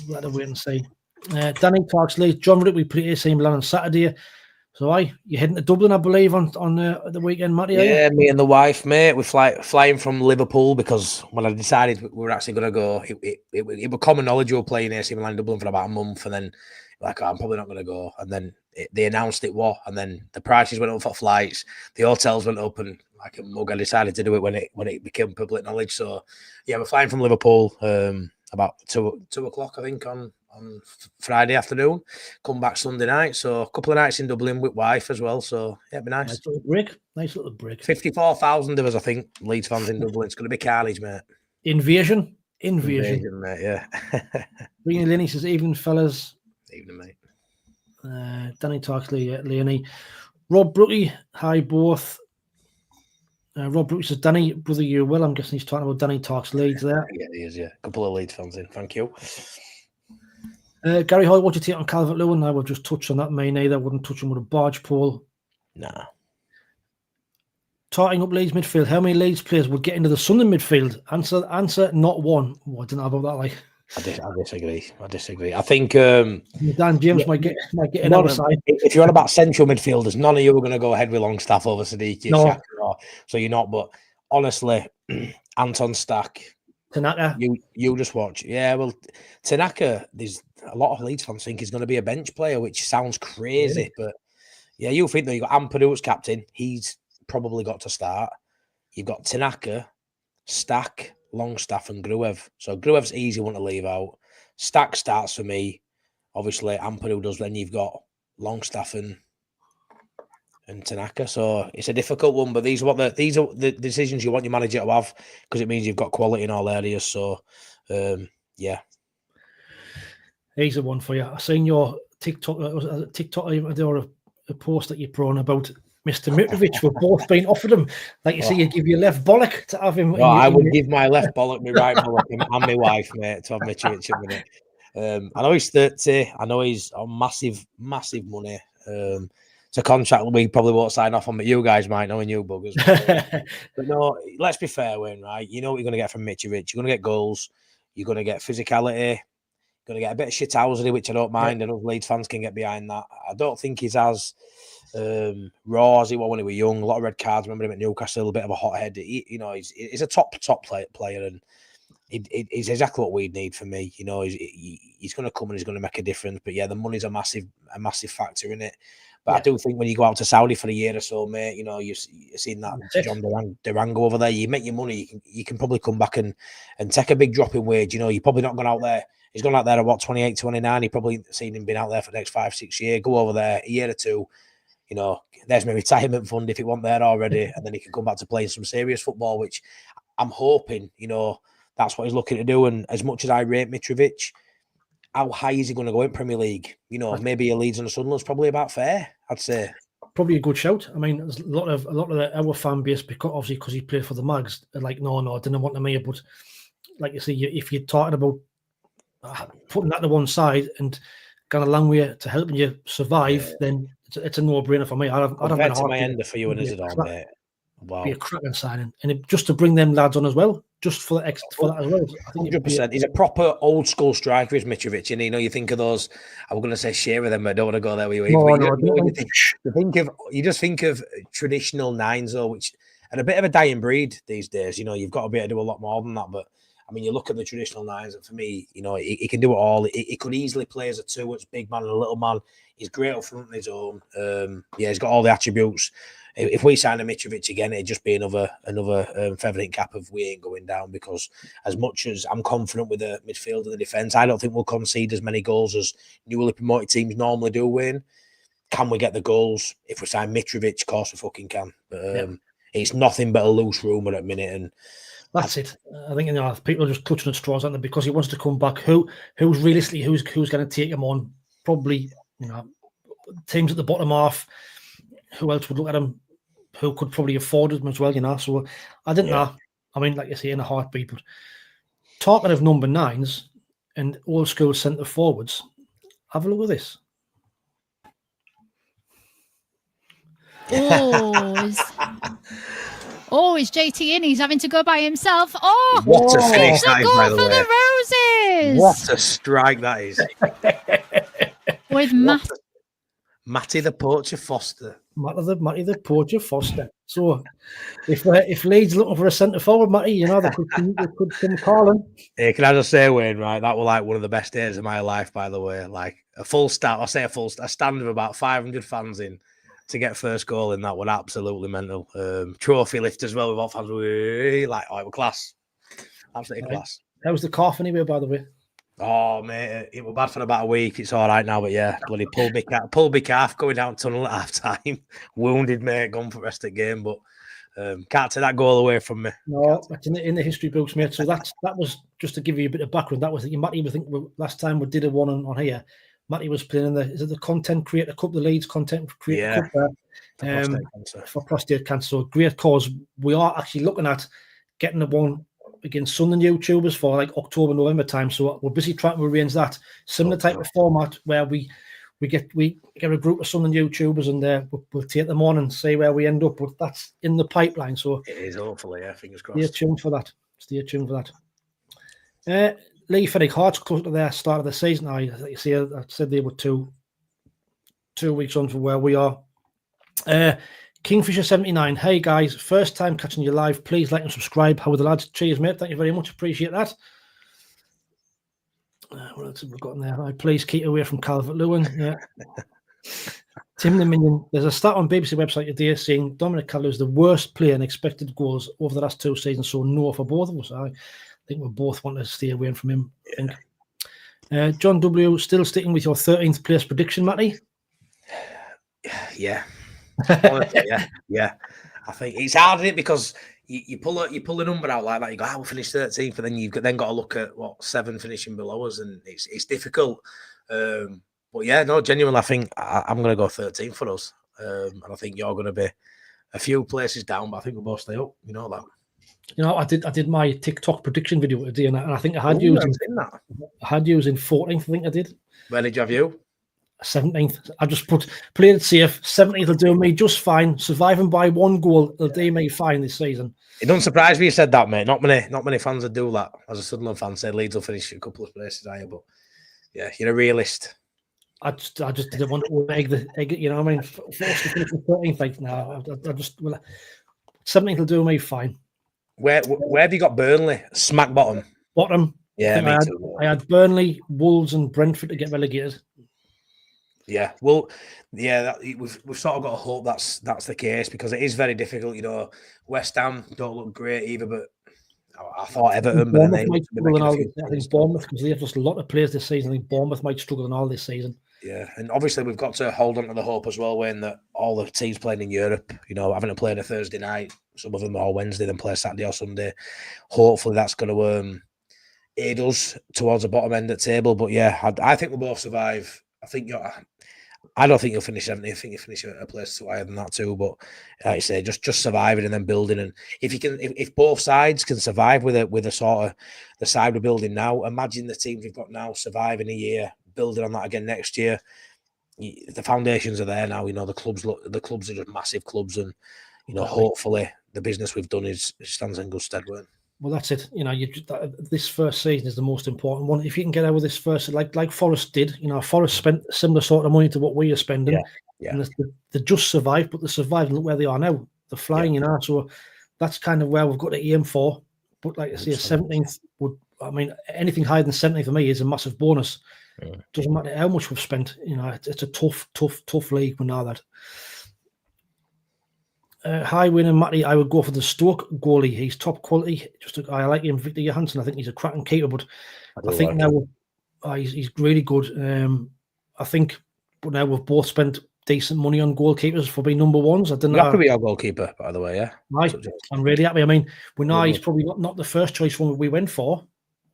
let her wait and see. Danny Talks Leeds, John Rick, we play AC Milan on Saturday. So you're heading to Dublin, I believe, on the weekend, Matty. Yeah, me and the wife, mate. We're flying from Liverpool because when I decided we were actually going to go, it was common knowledge we were playing AC Milan Dublin for about a month, and then I'm probably not going to go. And then they announced it was, and then the prices went up for flights, the hotels went up, and like a mug, I decided to do it when it became public knowledge. So yeah, we're flying from Liverpool about 2 o'clock, I think, on Friday afternoon, come back Sunday night. So a couple of nights in Dublin with wife as well. So yeah, it'd be nice. Nice little break. 54,000 of us, I think, Leeds fans in Dublin. It's going to be carnage, mate. Invasion, mate. Yeah. Ringy Lenny says, evening, fellas. Evening, mate. Danny Talks Leonie. Rob Brookie, hi both. Rob Brooks says, Danny, brother, you well. I'm guessing he's talking about Danny Talks Leeds there. Yeah, he is, yeah. A couple of Leeds fans in. Thank you. Gary Hoy, what do you take on Calvert-Lewin? I would just touch on that. Me neither. Wouldn't touch him with a barge pole. Nah. Tarting up Leeds midfield. How many Leeds players would get into the Sunderland midfield? Answer, not one. Oh, I don't know about that. Like, I disagree. I think Dan James might get another side. If you're on about central midfielders, none of you are going to go ahead with Longstaff over Siddiqui. No. So you're not. But honestly, Anton Stack, Tanaka. You just watch. Yeah, well, Tanaka, there's a lot of Leeds fans think he's going to be a bench player, which sounds crazy. Yeah. But yeah, you think that you've got Ampadu as captain. He's probably got to start. You've got Tanaka, Stack, Longstaff and Gruev. So Gruev's easy one to leave out. Stack starts for me. Obviously, Ampadu does. Then you've got Longstaff and Tanaka. So it's a difficult one, but these are the decisions you want your manager to have because it means you've got quality in all areas. So yeah. Here's the one for you. I seen your TikTok or a post that you put on about Mr. Mitrovic. We're both being offered him. Like you say, you give your left bollock to have him. No, I would give my left bollock, my right bollock, and my wife, mate, to have Mitrovic in a minute. I know he's 30. I know he's on massive money. It's a contract we probably won't sign off on, but you guys might, knowing you buggers. But no, let's be fair, Wayne, right? You know what you're going to get from Mitrovic. You're going to get goals. You're going to get physicality. You're going to get a bit of shithousery, which I don't mind. Yeah. And other Leeds fans can get behind that. I don't think he's as raw as he was when he was young. A lot of red cards. Remember him at Newcastle, a bit of a hothead. He's a top player, and he's exactly what we need for me. He's going to come and he's going to make a difference. But yeah, the money's a massive factor in it. But I do think when you go out to Saudi for a year or so, mate, you've seen that John Durango over there. You make your money, you can probably come back and take a big drop in wage. You're probably not gone out there. He's gone out there at 28, 29. You probably seen him been out there for the next 5-6 years. Go over there a year or two. There's my retirement fund if it wasn't there already, and then he can come back to playing some serious football, which I'm hoping, that's what he's looking to do. And as much as I rate Mitrovic, how high is he going to go in Premier League? Maybe a Leeds and a Sunderland's probably about fair, I'd say. Probably a good shout. I mean, there's a lot of our fan base, because he played for the Mags, they're like, no, I didn't want them here. But like you say, if you're talking about putting that to one side and got a long way to helping you survive, then it's a no-brainer for me. I don't have my ender for you and Isidore, mate. Wow. Be a cracking signing, and just to bring them lads on as well, just for that as well. 100%. He's a proper old school striker, is Mitrovic. And you think of those. I was going to say share with them, but I don't want to go there with you. You just think of traditional nines, though, which are a bit of a dying breed these days. You've got to be able to do a lot more than that. But I mean, you look at the traditional nines, and for me, he can do it all. He could easily play as a two. It's big man and a little man. He's great up front on his own. He's got all the attributes. If we sign a Mitrovic again, it'd just be another feather in cap of we ain't going down, because as much as I'm confident with the midfield and the defence, I don't think we'll concede as many goals as newly promoted teams normally do win. Can we get the goals? If we sign Mitrovic, of course we fucking can. But it's nothing but a loose rumour at the minute, and that's it. I think people are just clutching at straws, aren't they? Because he wants to come back. Who's realistically who's going to take him on? Probably teams at the bottom half. Who else would look at him? Who could probably afford him as well? So I didn't know. I mean, like you say, in a heartbeat. But talking of number nines and old school centre forwards, have a look at this. Is JT in? He's having to go by himself. What a finish that is, by the way. The Roses. What a strike that is. With Matty the Poacher Foster. Matty the Poacher Foster. So if Leeds looking for a centre forward, Matty, they could come calling. Hey, can I just say, Wayne, right? That was like one of the best days of my life, by the way. Like a stand of about 500 fans in to get first goal in that was absolutely mental. Trophy lift as well with all fans. It was class. Absolutely class. How was the cough anyway, by the way? Oh, mate, it was bad for about a week. It's all right now, but yeah, bloody pulled my calf going down tunnel at half time. Wounded, mate, gone for the rest of the game, but can't take that goal away from me. No, that's in the history books, mate. So that was just to give you a bit of background. That was Matty. I think last time we did a one on here. Matty was playing in the Content Creator Cup, the Leeds Content Creator Cup for prostate cancer. So great cause. We are actually looking at getting the one against Sunderland YouTubers for like October, November time. So we're busy trying to arrange that similar type of format where we get a group of Sunderland YouTubers and we'll take them on and see where we end up. But that's in the pipeline. So it is, hopefully, fingers crossed. Stay tuned for that. Lee Fenwick, Hearts close to their start of the season. I said they were two weeks on from where we are. Kingfisher 79. Hey guys, first time catching you live. Please like and subscribe. How are the lads? Cheers, mate. Thank you very much. Appreciate that. What else have we got in there? Please keep away from Calvert-Lewin. Yeah. Tim the Minion. There's a stat on BBC website today saying Dominic Calvert is the worst player in expected goals over the last 2 seasons. So no for both of us. I think we both want to stay away from him. I think. John W. Still sticking with your 13th place prediction, Matty? Yeah. Honestly, yeah. I think it's hard, isn't it? Because you pull a number out like that, you go, we'll finish 13th, but then you've got to look at 7 finishing below us, and it's difficult. But yeah, no, genuinely, I think I'm going to go 13 for us, and I think you're going to be a few places down, but I think we'll both stay up. You know that. I did my TikTok prediction video today, and I think I had you in 14th. I think I did. Where did you have you? 17th. I just played it safe. 17th will do me just fine. Surviving by 1 goal will do me fine this season. It doesn't surprise me you said that, mate. Not many fans would do that. As a Sunderland fan, said Leeds will finish a couple of places higher, but yeah, you're a realist. I just didn't want to egg it, you know what I mean? Forced to finish in 13th, like, no, I just, 17th will do me fine. Where have you got Burnley? Smack bottom. Bottom. Yeah, me too. I had Burnley, Wolves, and Brentford to get relegated. Yeah, well, yeah, we've sort of got to hope that's the case, because it is very difficult. You know, West Ham don't look great either, but I thought Everton, but then they might struggle I think Bournemouth, because they've lost a lot of players this season. I think Bournemouth might struggle in all this season. Yeah, and obviously we've got to hold on to the hope as well, when that all the teams playing in Europe, you know, having to play on a Thursday night, some of them are Wednesday, then play Saturday or Sunday. Hopefully that's going to aid us towards the bottom end of the table. But yeah, I think we'll both survive. I don't think you'll finish 70th. I think you'll finish a place higher than that too. But like I say, just surviving and then building. And if both sides can survive with a sort of the side we're building now, imagine the teams we've got now surviving a year, building on that again next year. The foundations are there now. You know, the clubs are just massive clubs, and you know, hopefully the business we've done stands in good stead. Well, that's it. You know, this first season is the most important one. If you can get out of this first, like Forest did, you know, Forest spent a similar sort of money to what we are spending. Yeah. And they just survived, but they survived and look where they are now. They're flying, you know. So that's kind of where we've got to aim for. But like I say, 17th anything higher than 17th for me is a massive bonus. Yeah. Doesn't matter how much we've spent. You know, it's a tough league. We know that. High winner Matty, I would go for the Stoke goalie. He's top quality. I like him, Victor Johansson. I think he's a cracking keeper, but I think now he's really good. I think, but now we've both spent decent money on goalkeepers for being number ones. I didn't. You have to be our goalkeeper, by the way. Yeah, right. I'm really happy. I mean, we know he's probably not the first choice one we went for.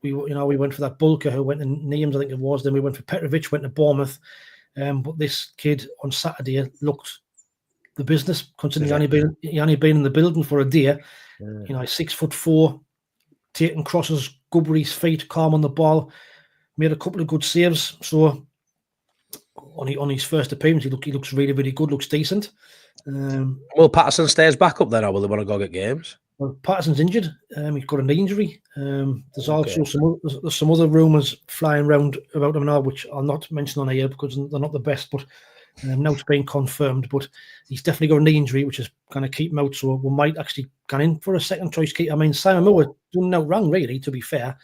We went for that Bulker who went in Niams, I think it was. Then we went for Mitrovic, went to Bournemouth. But this kid on Saturday looked the business, considering he only been in the building for a day. You know, 6'4", taking crosses, good with his feet, calm on the ball, made a couple of good saves. So on his first appearance, he looks really, really good, looks decent. Will Patterson stays back up there, or will they want to go get games? Well, Patterson's injured. He's got an injury. There's also some other rumours flying around about him now, which I'll not mention on here because they're not the best, but now it's been confirmed. But he's definitely got a knee injury, which is going to keep him out. So we might actually go in for a second choice keeper. I mean, Simon Moore done no wrong, really, to be fair.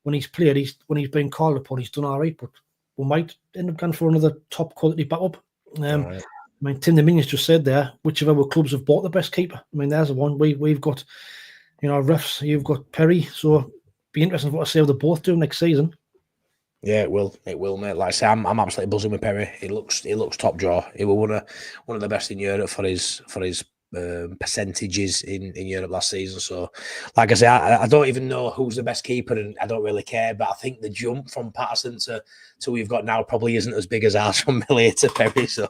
When he's played, when he's been called upon, he's done all right. But we might end up going for another top quality backup. I mean, Tim Dominions just said there, which of our clubs have bought the best keeper? I mean, there's the one. We've got, you know, Refs, you've got Perry. So be interesting what I say how they both do next season. Yeah, it will, mate. Like I say, I'm absolutely buzzing with Perry. He looks top draw. He was one of the best in Europe for his percentages in Europe last season. So, like I say, I don't even know who's the best keeper, and I don't really care. But I think the jump from Patterson to who we've got now probably isn't as big as ours from Millie to Perry. So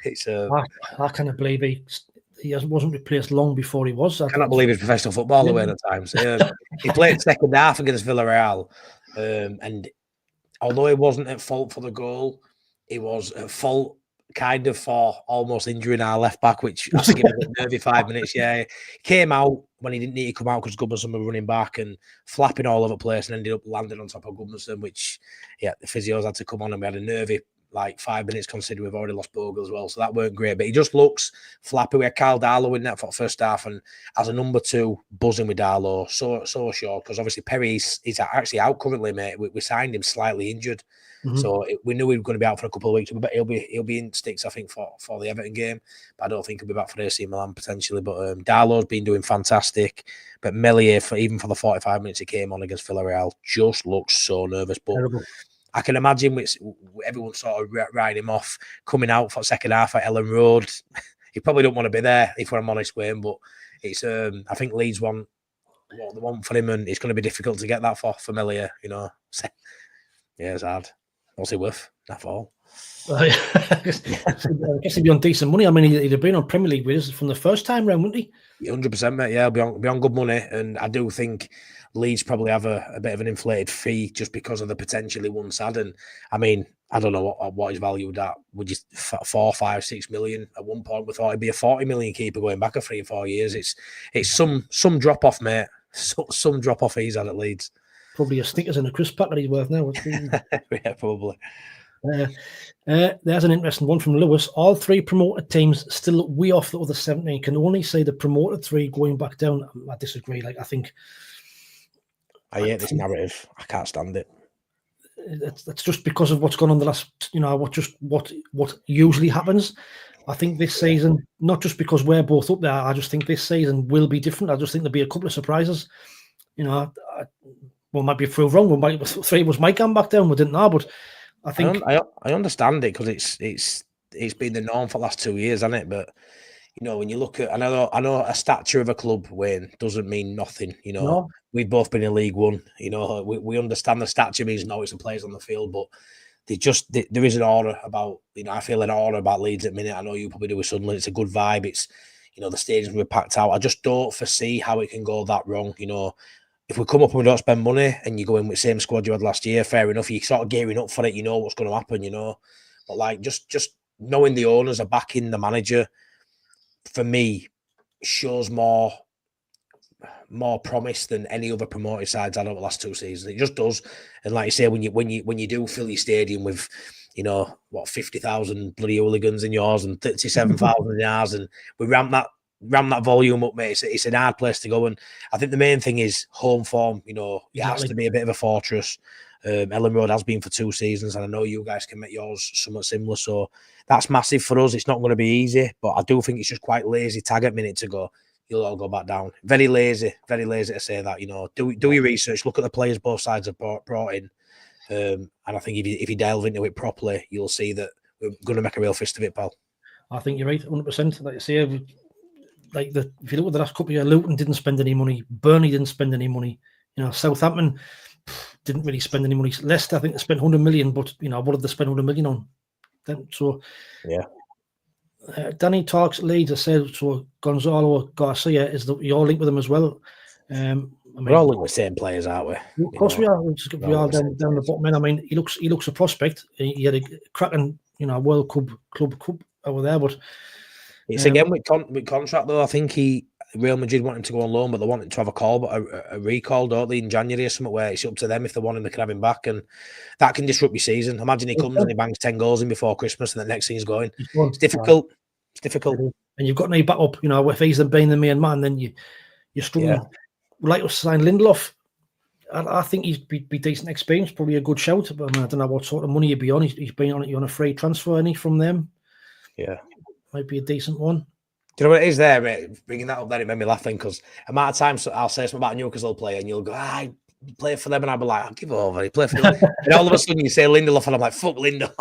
it's I cannot believe he wasn't replaced long before he was. I cannot believe he's professional footballer at times. He played second half against Villarreal, and although he wasn't at fault for the goal, he was at fault kind of for almost injuring our left back, which I think it was a nervy 5 minutes. Yeah, he came out when he didn't need to come out because Goodmanson was running back and flapping all over the place, and ended up landing on top of Goodmanson, which, the physios had to come on, and we had a nervy 5 minutes considering we've already lost Bogle as well, so that weren't great. But he just looks flappy. We had Kyle Darlow in that for the first half, and as a number 2, buzzing with Darlow, so sure, because obviously Perry is actually out currently, mate. We signed him slightly injured. So we knew he was going to be out for a couple of weeks, but he'll be in sticks, I think, for the Everton game. But I don't think he'll be back for AC Milan potentially. But Darlow's been doing fantastic. But Meslier, even for the 45 minutes he came on against Villarreal, just looks so nervous. But terrible. I can imagine everyone sort of riding him off, coming out for the second half at Ellen Road. He probably don't want to be there, if I'm honest with him. But it's I think Leeds want what they want for him, and it's going to be difficult to get that for Meslier, you know. Yeah, it's hard. What's he worth? That's all. I guess he'd be on decent money. I mean, he'd have been on Premier League with us from the first time round, wouldn't he? 100%, mate. Yeah, he'll be on good money. And I do think Leeds probably have a bit of an inflated fee just because of the potential he once had. And I mean, I don't know what he's valued at. Would you 4, 5, 6 million? At one point, we thought he'd be a 40 million keeper going back 3 or 4 years. It's some drop off, mate. Some drop off he's had at Leeds. Probably a Snickers and a crisp packet he's worth now. Yeah, probably. There's an interesting one from Lewis. All 3 promoted teams still way off the other 17. Can only say the promoted 3 going back down. I disagree. I think I hate this narrative. I can't stand it. It's just because of what's gone on the last, what usually happens. I think this season, not just because we're both up there, I just think this season will be different. I just think there'll be a couple of surprises. One might be proved wrong. 3 of us might come back down. We didn't know, but I think I understand it because it's been the norm for the last 2 years, hasn't it? But when you look at, I know a stature of a club, Wayne, doesn't mean nothing. No. We've both been in League One. We understand the stature means no, it's the players on the field, but there is an aura about. I feel an aura about Leeds at the minute. I know you probably do with Sunderland. It's a good vibe. It's the stadiums were packed out. I just don't foresee how it can go that wrong. If we come up and we don't spend money and you go in with the same squad you had last year, fair enough. You're sort of gearing up for it. You know what's going to happen. But just knowing the owners are backing the manager, for me, shows more promise than any other promoted sides had over the last 2 seasons. It just does. And like you say, when you do fill your stadium with 50,000 bloody hooligans in yours and 37,000 in ours, and we ramp that volume up, mate. It's an hard place to go, and I think the main thing is home form. It has to be a bit of a fortress. Ellen Road has been for 2 seasons, and I know you guys can make yours somewhat similar. So that's massive for us. It's not going to be easy, but I do think it's just quite lazy tag at minute to go. You'll all go back down. Very lazy to say that. Do your research. Look at the players both sides have brought in, and I think if you delve into it properly, you'll see that we're going to make a real fist of it, pal. I think you're right, 100%. Like you say, if you look at the last couple of years, Luton didn't spend any money. Burnley didn't spend any money. Southampton didn't really spend any money. Leicester, I think they spent 100 million, but what did they spend 100 million on? So yeah. Danny talks Leeds. I said so. Gonzalo Garcia is you're linked with him as well. We're all linked with the same players, aren't we? Of course we are. We are down the bottom end. I mean, he looks a prospect. He had a cracking World Club over there, but it's again with contract though. I think Real Madrid want him to go on loan, but they want him to have a recall, don't they, in January or something, where it's up to them if they want him, they can have him back, and that can disrupt your season. Imagine he comes and he bangs 10 goals in before Christmas, and the next thing he's going. It's difficult. Right. It's difficult. And you've got no backup. If he's being the main man, then you're struggling. Yeah. Like to sign Lindelof. I think he'd be decent experience, probably a good shout. But I don't know what sort of money he'd be on. He's been on a free transfer, any from them. Yeah, might be a decent one. Do you know what it is there, mate? Bringing that up there, it made me laughing because amount of times I'll say something about a Newcastle player and you'll go, I play for them, and I'll be like, I'll give over. He play for them. And all of a sudden you say Lindelof, and I'm like, fuck Lindelof.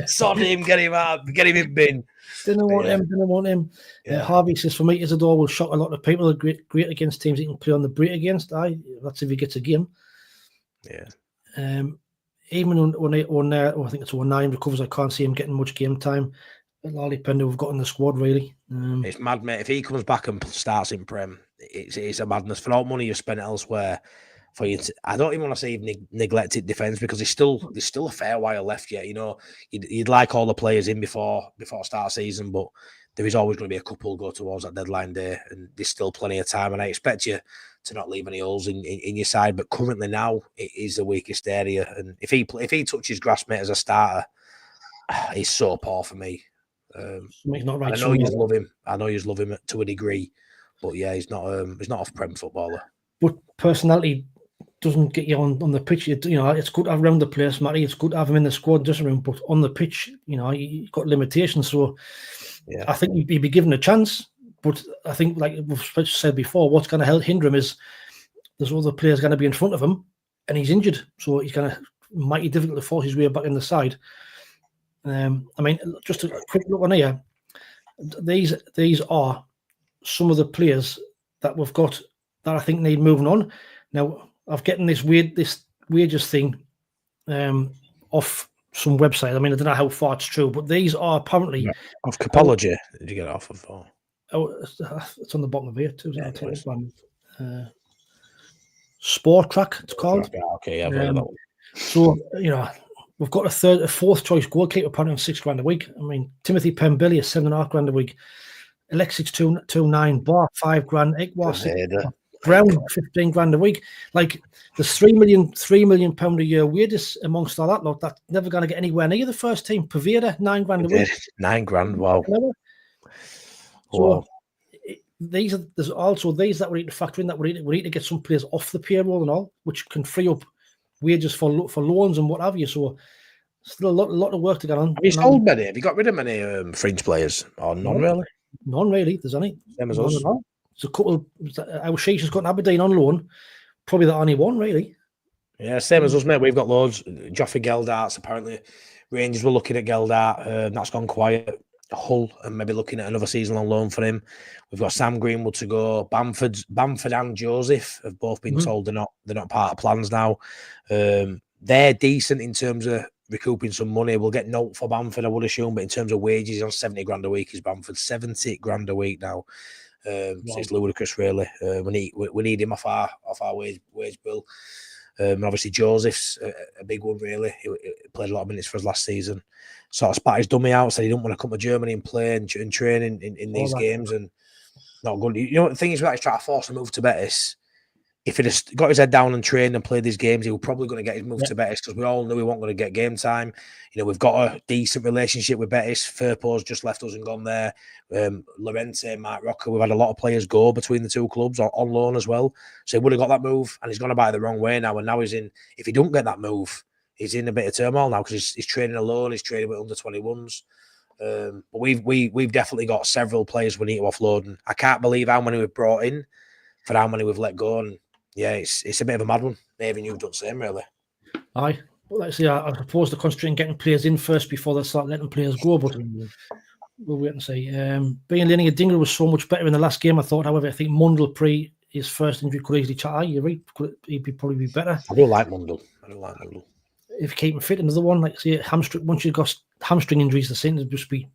Sod him, get him out, get him in bin. Didn't want him. Yeah. Harvey says, for me, Isidore will shock a lot of people. Great against teams he can play on the break against. That's if he gets a game. Yeah. Even when I think it's 09 recovers, I can't see him getting much game time. It'll all depend who we've got in the squad, really. It's mad, mate. If he comes back and starts in Prem, it's a madness. For all money you've spent elsewhere, for you to, I don't even want to say neglected defence, because there's still a fair while left yet. You'd like all the players in before start season, but there is always going to be a couple go towards that deadline day, and there's still plenty of time. And I expect you to not leave any holes in your side. But currently now it is the weakest area, and if he touches grass, mate, as a starter, he's so poor for me. Not right. I know you love him. I know you love him to a degree, but yeah, he's not off prem footballer. But personality doesn't get you on the pitch. It's good to have around the place, Matty. It's good to have him in the squad dressing room, but on the pitch, you've got limitations. So yeah. I think he'd be given a chance. But I think, like we've said before, what's going to hinder him is there's other players going to be in front of him, and he's injured, so he's going to mighty difficult to force his way back in the side. I mean, just a quick look on here. These are some of the players that we've got that I think need moving on. Now, I've getting this wages thing off some website. I mean, I don't know how far it's true, but these are apparently off Capology. Did you get it off of? Oh, it's on the bottom of here too. Sport Track, it's called. Okay, I've heard that one. So we've got a fourth choice goalkeeper apparently on £6,000 a week. I mean, Timothy Pembilly is £7,500 a week. Alexis 229, Bar £5,000, Ekwa Brown, 15 grand a week. Like, there's £3 million a year wages amongst all that lot. That's never going to get anywhere near the first team. Paveda, 9 grand a week. 9 grand, wow. So wow. There's also these that we need to factor in, that we need to get some players off the payroll and all, which can free up wages for loans and what have you. So still a lot of work to get on. Have you sold many? Have you got rid of many fringe players? Or none really? None really. There's any. Same as us. There's a couple. Our Sheesh has got Aberdeen on loan. Probably the only one really. Yeah, same as us, mate. We've got loads. Joffrey Geldart's apparently. Rangers were looking at Geldart. That's gone quiet. Hull and maybe looking at another season on loan for him. We've got Sam Greenwood to go. Bamford and Joseph have both been told they're not part of plans now. They're decent in terms of recouping some money. We'll get note for Bamford, I would assume, but in terms of wages, he's on 70 grand a week. Is Bamford 70 grand a week now? So it's ludicrous, really. We need him off our wage bill. And obviously Joseph's a big one, really. He played a lot of minutes for us last season. Sort of spat his dummy out, said he didn't want to come to Germany and play and train in these games, and not good. You know, the thing is, we're actually trying to force a move to Betis. If he'd have got his head down and trained and played these games, he was probably going to get his move to Betis, because we all knew he wasn't going to get game time. You know, we've got a decent relationship with Betis. Firpo's just left us and gone there. Lorente, Mark Rocker, we've had a lot of players go between the two clubs on loan as well. So he would have got that move, and he's gone about it the wrong way now. And now he's in, if he don't get that move, he's in a bit of turmoil now, because he's training alone, he's training with under 21s. But we've definitely got several players we need to offload, and I can't believe how many we've brought in for how many we've let go. And yeah, it's a bit of a mad one. Maybe you've done the same, really. Aye. Well, let's see. I propose to concentrate on getting players in first before they start letting players go, but we'll wait and see. Being Linear Dingle was so much better in the last game, I thought. However, I think Mundell pre his first injury could easily chat. You're right. He'd probably be better. I do like Mundell. If you keep him fit, another one, like say hamstring. Once you've got hamstring injuries, the seem to just be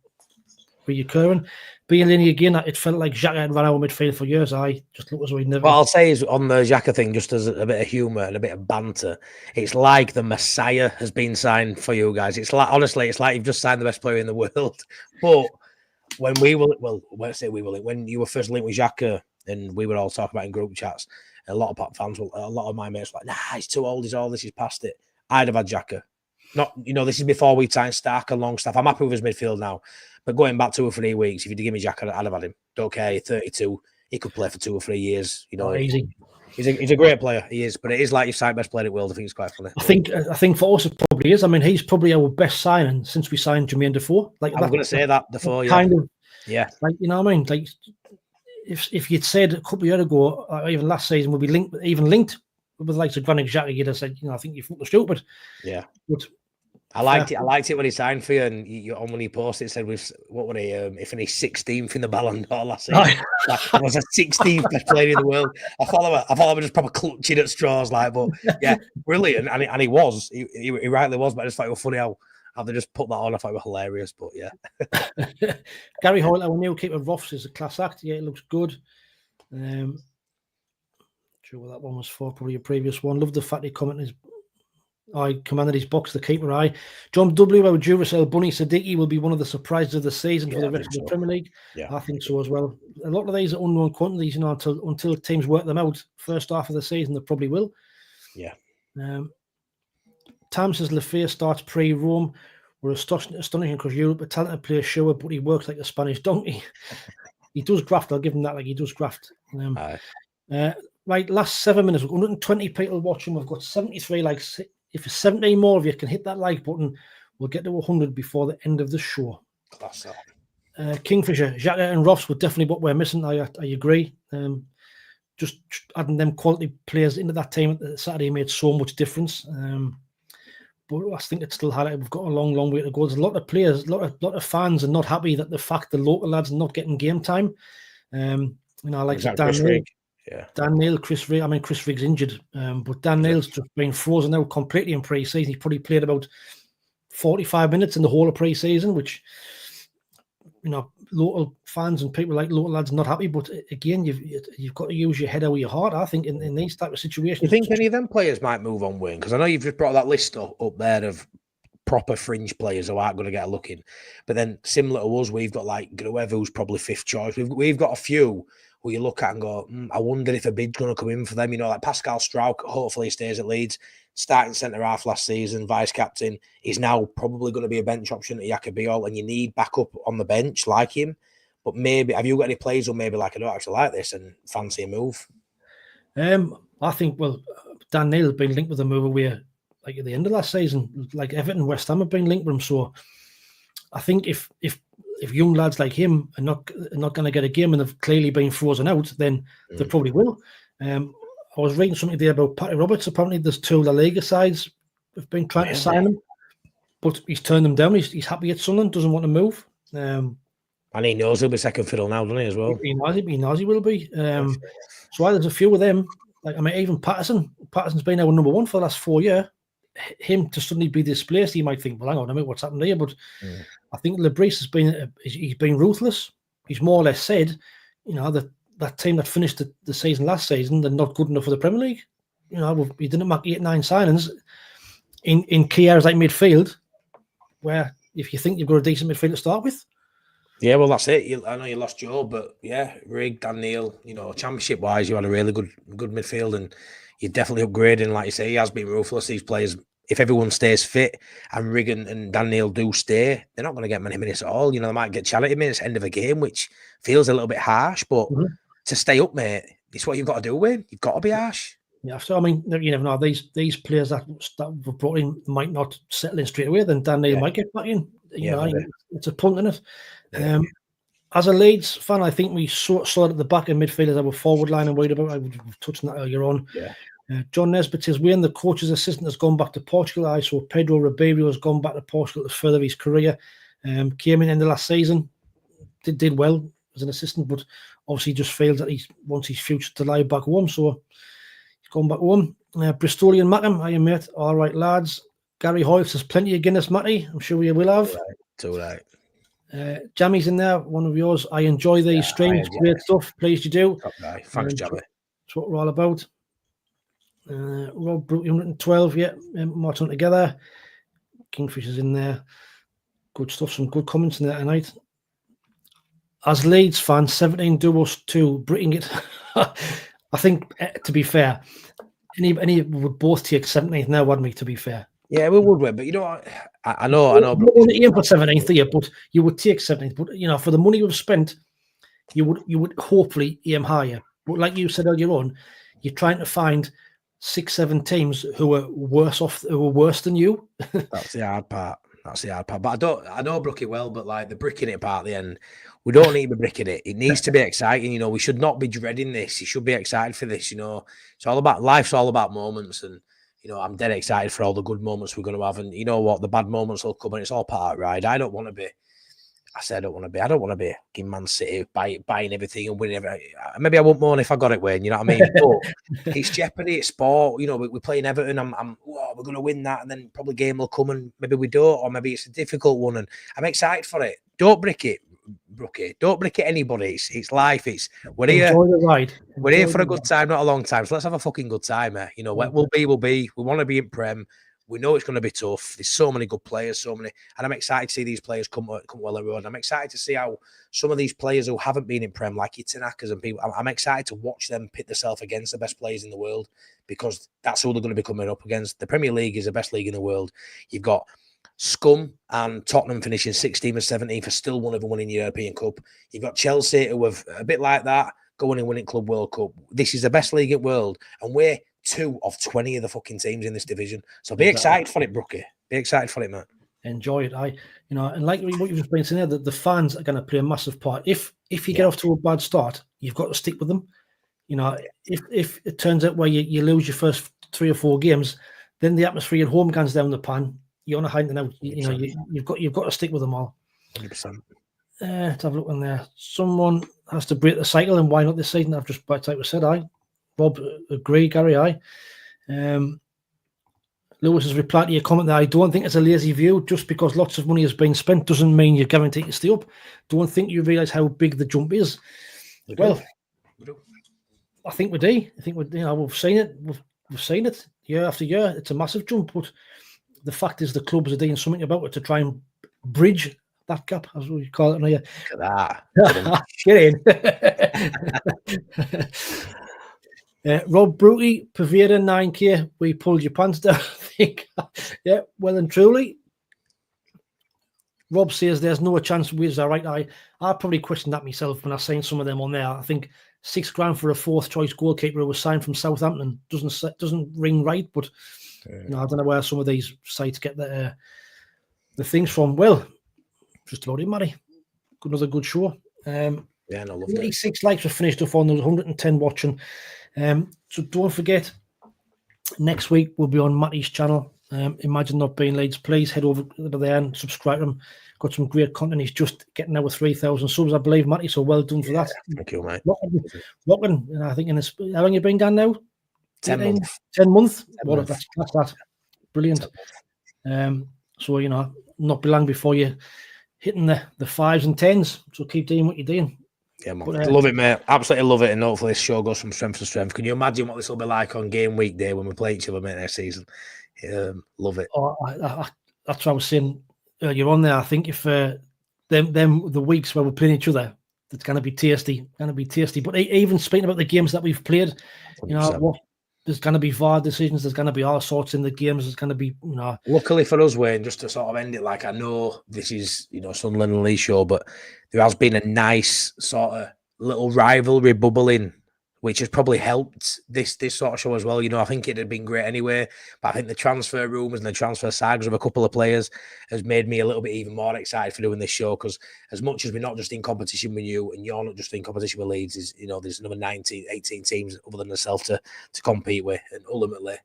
reoccurring. Being Linear again, it felt like Xhaka had run our midfield for years. I just looked as though he'd never. What I'll say is, on the Xhaka thing, just as a bit of humour and a bit of banter, it's like the Messiah has been signed for you guys. It's like, honestly, it's like you've just signed the best player in the world. But when when you were first linked with Xhaka, and we were all talking about in group chats, a lot of Pop fans, a lot of my mates were like, nah, he's too old, he's all this, he's past it. I'd have had Xhaka. Not, this is before we signed Stark and Longstaff. I'm happy with his midfield now. But going back 2 or 3 weeks, if you'd give me Xhaka, I'd have had him. Don't care, he's 32. He could play for 2 or 3 years. Easy. He's a great player. He is, but it is like you've signed best player in the world. I think it's quite funny. I think for us it probably is. I mean, he's probably our best signing since we signed Jermaine Defoe. Like, I'm going to say that Defoe, yeah. Kind of, yeah. Like, you know what I mean? Like, if you'd said a couple of years ago, or even last season, we'd be linked with the likes of Granit Xhaka, you'd have said, I think you're fucking stupid. Yeah. But I liked it when he signed for you, and when he posted, it said, what were he? He finished 16th in the Ballon d'Or last season. That was a 16th best player in the world. I thought I was just probably clutching at straws, but yeah, brilliant. And he was, he rightly was, but I just thought it was funny how they just put that on. I thought it was hilarious, but yeah. Gary Hoyle, our new keeper, Roths, is a class act. Yeah, it looks good. Sure what that one was for, probably a previous one. Love the fact he commented I commanded his box, the keeper. John W. Our Duracell Bunny Siddiqui will be one of the surprises of the season for the rest of the Premier League. Yeah. I think so as well. A lot of these are unknown quantities, until teams work them out. First half of the season, they probably will. Yeah. Tam says Lafayette starts pre-Rome. We're astonishing because Europe, a talented player, sure, but he works like a Spanish donkey. He does graft. I'll give him that. Like, he does graft. Right, last 7 minutes. We've got 120 people watching. We've got 73 likes. If 17 more of you can hit that like button, we'll get to 100 before the end of the show. Class. Kingfisher, Xhaka and Ross were definitely what we're missing. I agree. Just adding them quality players into that team at Saturday made so much difference. But I think it's still highlighted. We've got a long, long way to go. There's a lot of players, a lot of fans are not happy that the fact the local lads are not getting game time. Like Dan Neil. Yeah. Dan Neil, Chris Riggs injured, but Dan Neil's just been frozen out completely in pre-season. He probably played about 45 minutes in the whole of pre-season, which, local fans and people like local lads are not happy. But again, you've got to use your head over your heart, I think, in these type of situations. Do you think any of them players might move on, Wayne? Because I know you've just brought that list up there of proper fringe players who aren't going to get a look in. But then similar to us, we've got like whoever who's probably fifth choice. We've got a few who you look at and go, I wonder if a bid's going to come in for them. You know, like Pascal Strauch, hopefully he stays at Leeds, starting centre-half last season, vice-captain. He's now probably going to be a bench option at Yacobiol, and you need backup on the bench like him. But maybe, have you got any players who maybe like, I don't actually like this and fancy a move? I think, well, Dan Neil has been linked with a move away like at the end of last season. Like Everton and West Ham have been linked with him. So I think if young lads like him are not going to get a game and they've clearly been frozen out, then they probably will. I was reading something there about Patty Roberts. Apparently there's two La Liga sides have been trying to sign him, but he's turned them down. He's happy at Sunderland, doesn't want to move. And he knows he'll be second fiddle now, doesn't he, as well? He knows he will be. So there's a few of them. Like, I mean, even Patterson's been our number one for the last 4 years. Him to suddenly be displaced, he might think, well, hang on a minute, what's happened here? But I think Lebris he's been ruthless. He's more or less said, you know, that team that finished the season last season, they're not good enough for the Premier League. You know, he didn't make 8-9 signings in key areas like midfield, where if you think you've got a decent midfield to start with. Yeah, well, that's it. I know you lost Joe, but yeah, Rig, Dan Neil, you know, championship-wise, you had a really good midfield, and you're definitely upgrading. Like you say, he has been ruthless. These players, if everyone stays fit and Rig and Dan Neil do stay, they're not going to get many minutes at all. You know, they might get charity minutes at the end of a game, which feels a little bit harsh, but to stay up, mate, it's what you've got to do, Wayne. You've got to be harsh. Yeah, so I mean, you never know. These players that were brought in might not settle in straight away. Then Dan Neil might get back in. You know, it's a punt, isn't it? As a Leeds fan, I think we saw it at the back of midfield as our forward line and worried about. I would have touched on that earlier on. John Nesbitt says, Wayne, the coach's assistant, has gone back to Portugal. I saw Pedro Ribeiro has gone back to Portugal to further his career. Came in the last season, did well as an assistant, but obviously just feels that he wants his future to lie back home. So he's gone back home. Bristolian Mackham, hiya mate. All right, lads. Gary Hoyt says, plenty of Guinness, Matty. I'm sure you will have. Too right. Jammy's in there, one of yours. I enjoy these streams, great stuff. Pleased you do. Top guy. Thanks, Jammy. That's what we're all about. Rob Brooke, 112, Martin together. Kingfisher's in there. Good stuff, some good comments in there tonight. As Leeds fans, 17 duels to bring it. I think, to be fair, any would both take 17th now, wouldn't we, to be fair? Yeah, we would win, but you know what? I know. You wouldn't aim for 17th here, but you would take 17th. But you know, for the money we've spent, you would hopefully aim higher. But like you said earlier on, you're trying to find 6-7 teams who are worse than you. That's the hard part. But I know Brookie well, but like the bricking it part at the end, we don't need to be bricking it. It needs to be exciting. You know, we should not be dreading this. You should be excited for this. You know, it's all about life's all about moments, and you know, I'm dead excited for all the good moments we're going to have. And you know what? The bad moments will come and it's all part of the ride. I don't want to be in Man City buying everything and winning everything. Maybe I won't moan if I got it, Wayne, you know what I mean? But it's jeopardy, it's sport. You know, we're playing Everton. We're going to win that. And then probably game will come and maybe we don't, or maybe it's a difficult one. And I'm excited for it. Don't brick it, Brookie. Don't brick it anybody. It's life. We're here. Enjoy the ride. We're here for a good time, not a long time. So let's have a fucking good time, eh? You know, we'll be. We want to be in Prem. We know it's going to be tough. There's so many good players, and I'm excited to see these players come well the road. I'm excited to see how some of these players who haven't been in Prem, like your Tanakas and people, I'm excited to watch them pit themselves against the best players in the world, because that's who they're going to be coming up against. The Premier League is the best league in the world. You've got Scum and Tottenham finishing 16th or 17th for still one of them winning the European Cup. You've got Chelsea who have a bit like that, going and winning Club World Cup. This is the best league in the world, and we're 2 of 20 of the fucking teams in this division. So be excited for it, Brookie. Be excited for it, man. Enjoy it. And like what you've been saying there, the fans are going to play a massive part. If you get off to a bad start, you've got to stick with them. You know, if it turns out where you lose your first 3 or 4 games, then the atmosphere at home goes down the pan. You're on a hiding out. You know, you've got to stick with them all. 100%. Let's have a look in there. Someone has to break the cycle, and why not this season? I've just by the time said Bob, agree, Gary, Lewis has replied to your comment that I don't think it's a lazy view. Just because lots of money has been spent doesn't mean you're guaranteed to stay up. Don't think you realise how big the jump is. We do. I think we do. I think we've seen it. We've seen it year after year. It's a massive jump, but the fact is the clubs are doing something about it to try and bridge that gap, as we call it here. Look at that. Get in. Rob Bruty, Pavida 9K, we pulled your pants down, I think. Yeah, well and truly. Rob says there's no chance Wiz are right. I probably questioned that myself when I seen some of them on there. I think $6,000 for a fourth choice goalkeeper who was signed from Southampton doesn't ring right, but I don't know where some of these sites get the things from. Well, just about it, Matty. Another good show. No, lovely. 86 likes were finished up on. There was 110 watching. So don't forget, next week we'll be on Matty's channel. Imagine Not Being Leeds. Please head over there and subscribe to him. Got some great content. He's just getting over 3,000 subs, I believe, Matty. So well done for that. Thank you, mate. Rocking, I think in this. How long you been down now? 10 months. 10 months. 10 months. That's that. Brilliant. So not be long before you hitting the 5s and 10s. So keep doing what you're doing. Yeah, man. Love it, mate. Absolutely love it. And hopefully this show goes from strength to strength. Can you imagine what this will be like on game week day when we play each other, mate, next season? Love it. That's what I was saying earlier on there. I think if them the weeks where we're playing each other, it's going to be tasty. But even speaking about the games that we've played, 100%. There's going to be VAR decisions. There's going to be all sorts in the games. There's going to be, Luckily for us, Wayne, just to sort of end it, like I know this is, Sunderland and Leeds show, but there has been a nice sort of little rivalry bubbling, which has probably helped this sort of show as well. I think it had been great anyway, but I think the transfer rumours and the transfer sagas of a couple of players has made me a little bit even more excited for doing this show, because as much as we're not just in competition with you and you're not just in competition with Leeds, there's another 19, 18 teams other than yourself to compete with, and ultimately,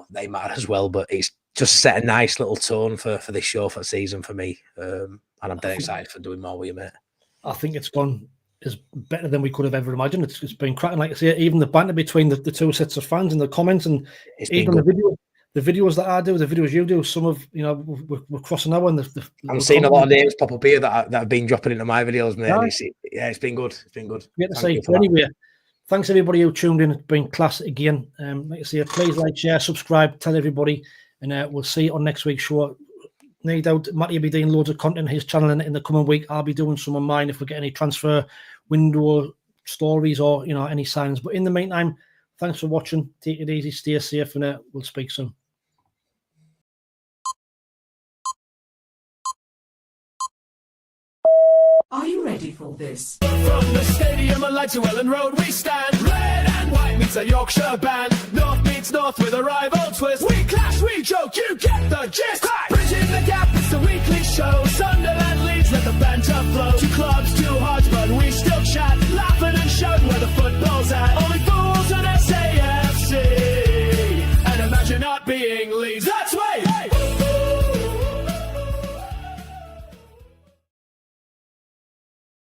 they matter as well. But it's just set a nice little tone for this show for the season for me, and I'm dead excited for doing more with you, mate. I think it's gone is better than we could have ever imagined. It's been cracking, like I say, even the banter between the two sets of fans and the comments, and even the videos that I do, the videos you do, some of we're crossing over. And I'm seeing a lot of names pop up here that have been dropping into my videos, mate. Yeah, it's been good. It's been good. Great to see. Anyway, thanks everybody who tuned in. It's been class again. Like I say, please like, share, subscribe, tell everybody, and we'll see you on next week's show. No doubt Matty will be doing loads of content on his channel in the coming week. I'll be doing some on mine if we get any transfer window stories or any signs. But in the meantime, thanks for watching. Take it easy, stay safe, and we'll speak soon. Are you ready for this? From the stadium at Leeds United Road we stand. Red and white meets a Yorkshire band. North meets north with a rival twist. We clash, we joke, you get the gist. Bridging the gap, it's the weekly show. Sunderland Leeds, let the banter flow. Two clubs, two hearts, but we still chat. Laughing and shouting where the football's at.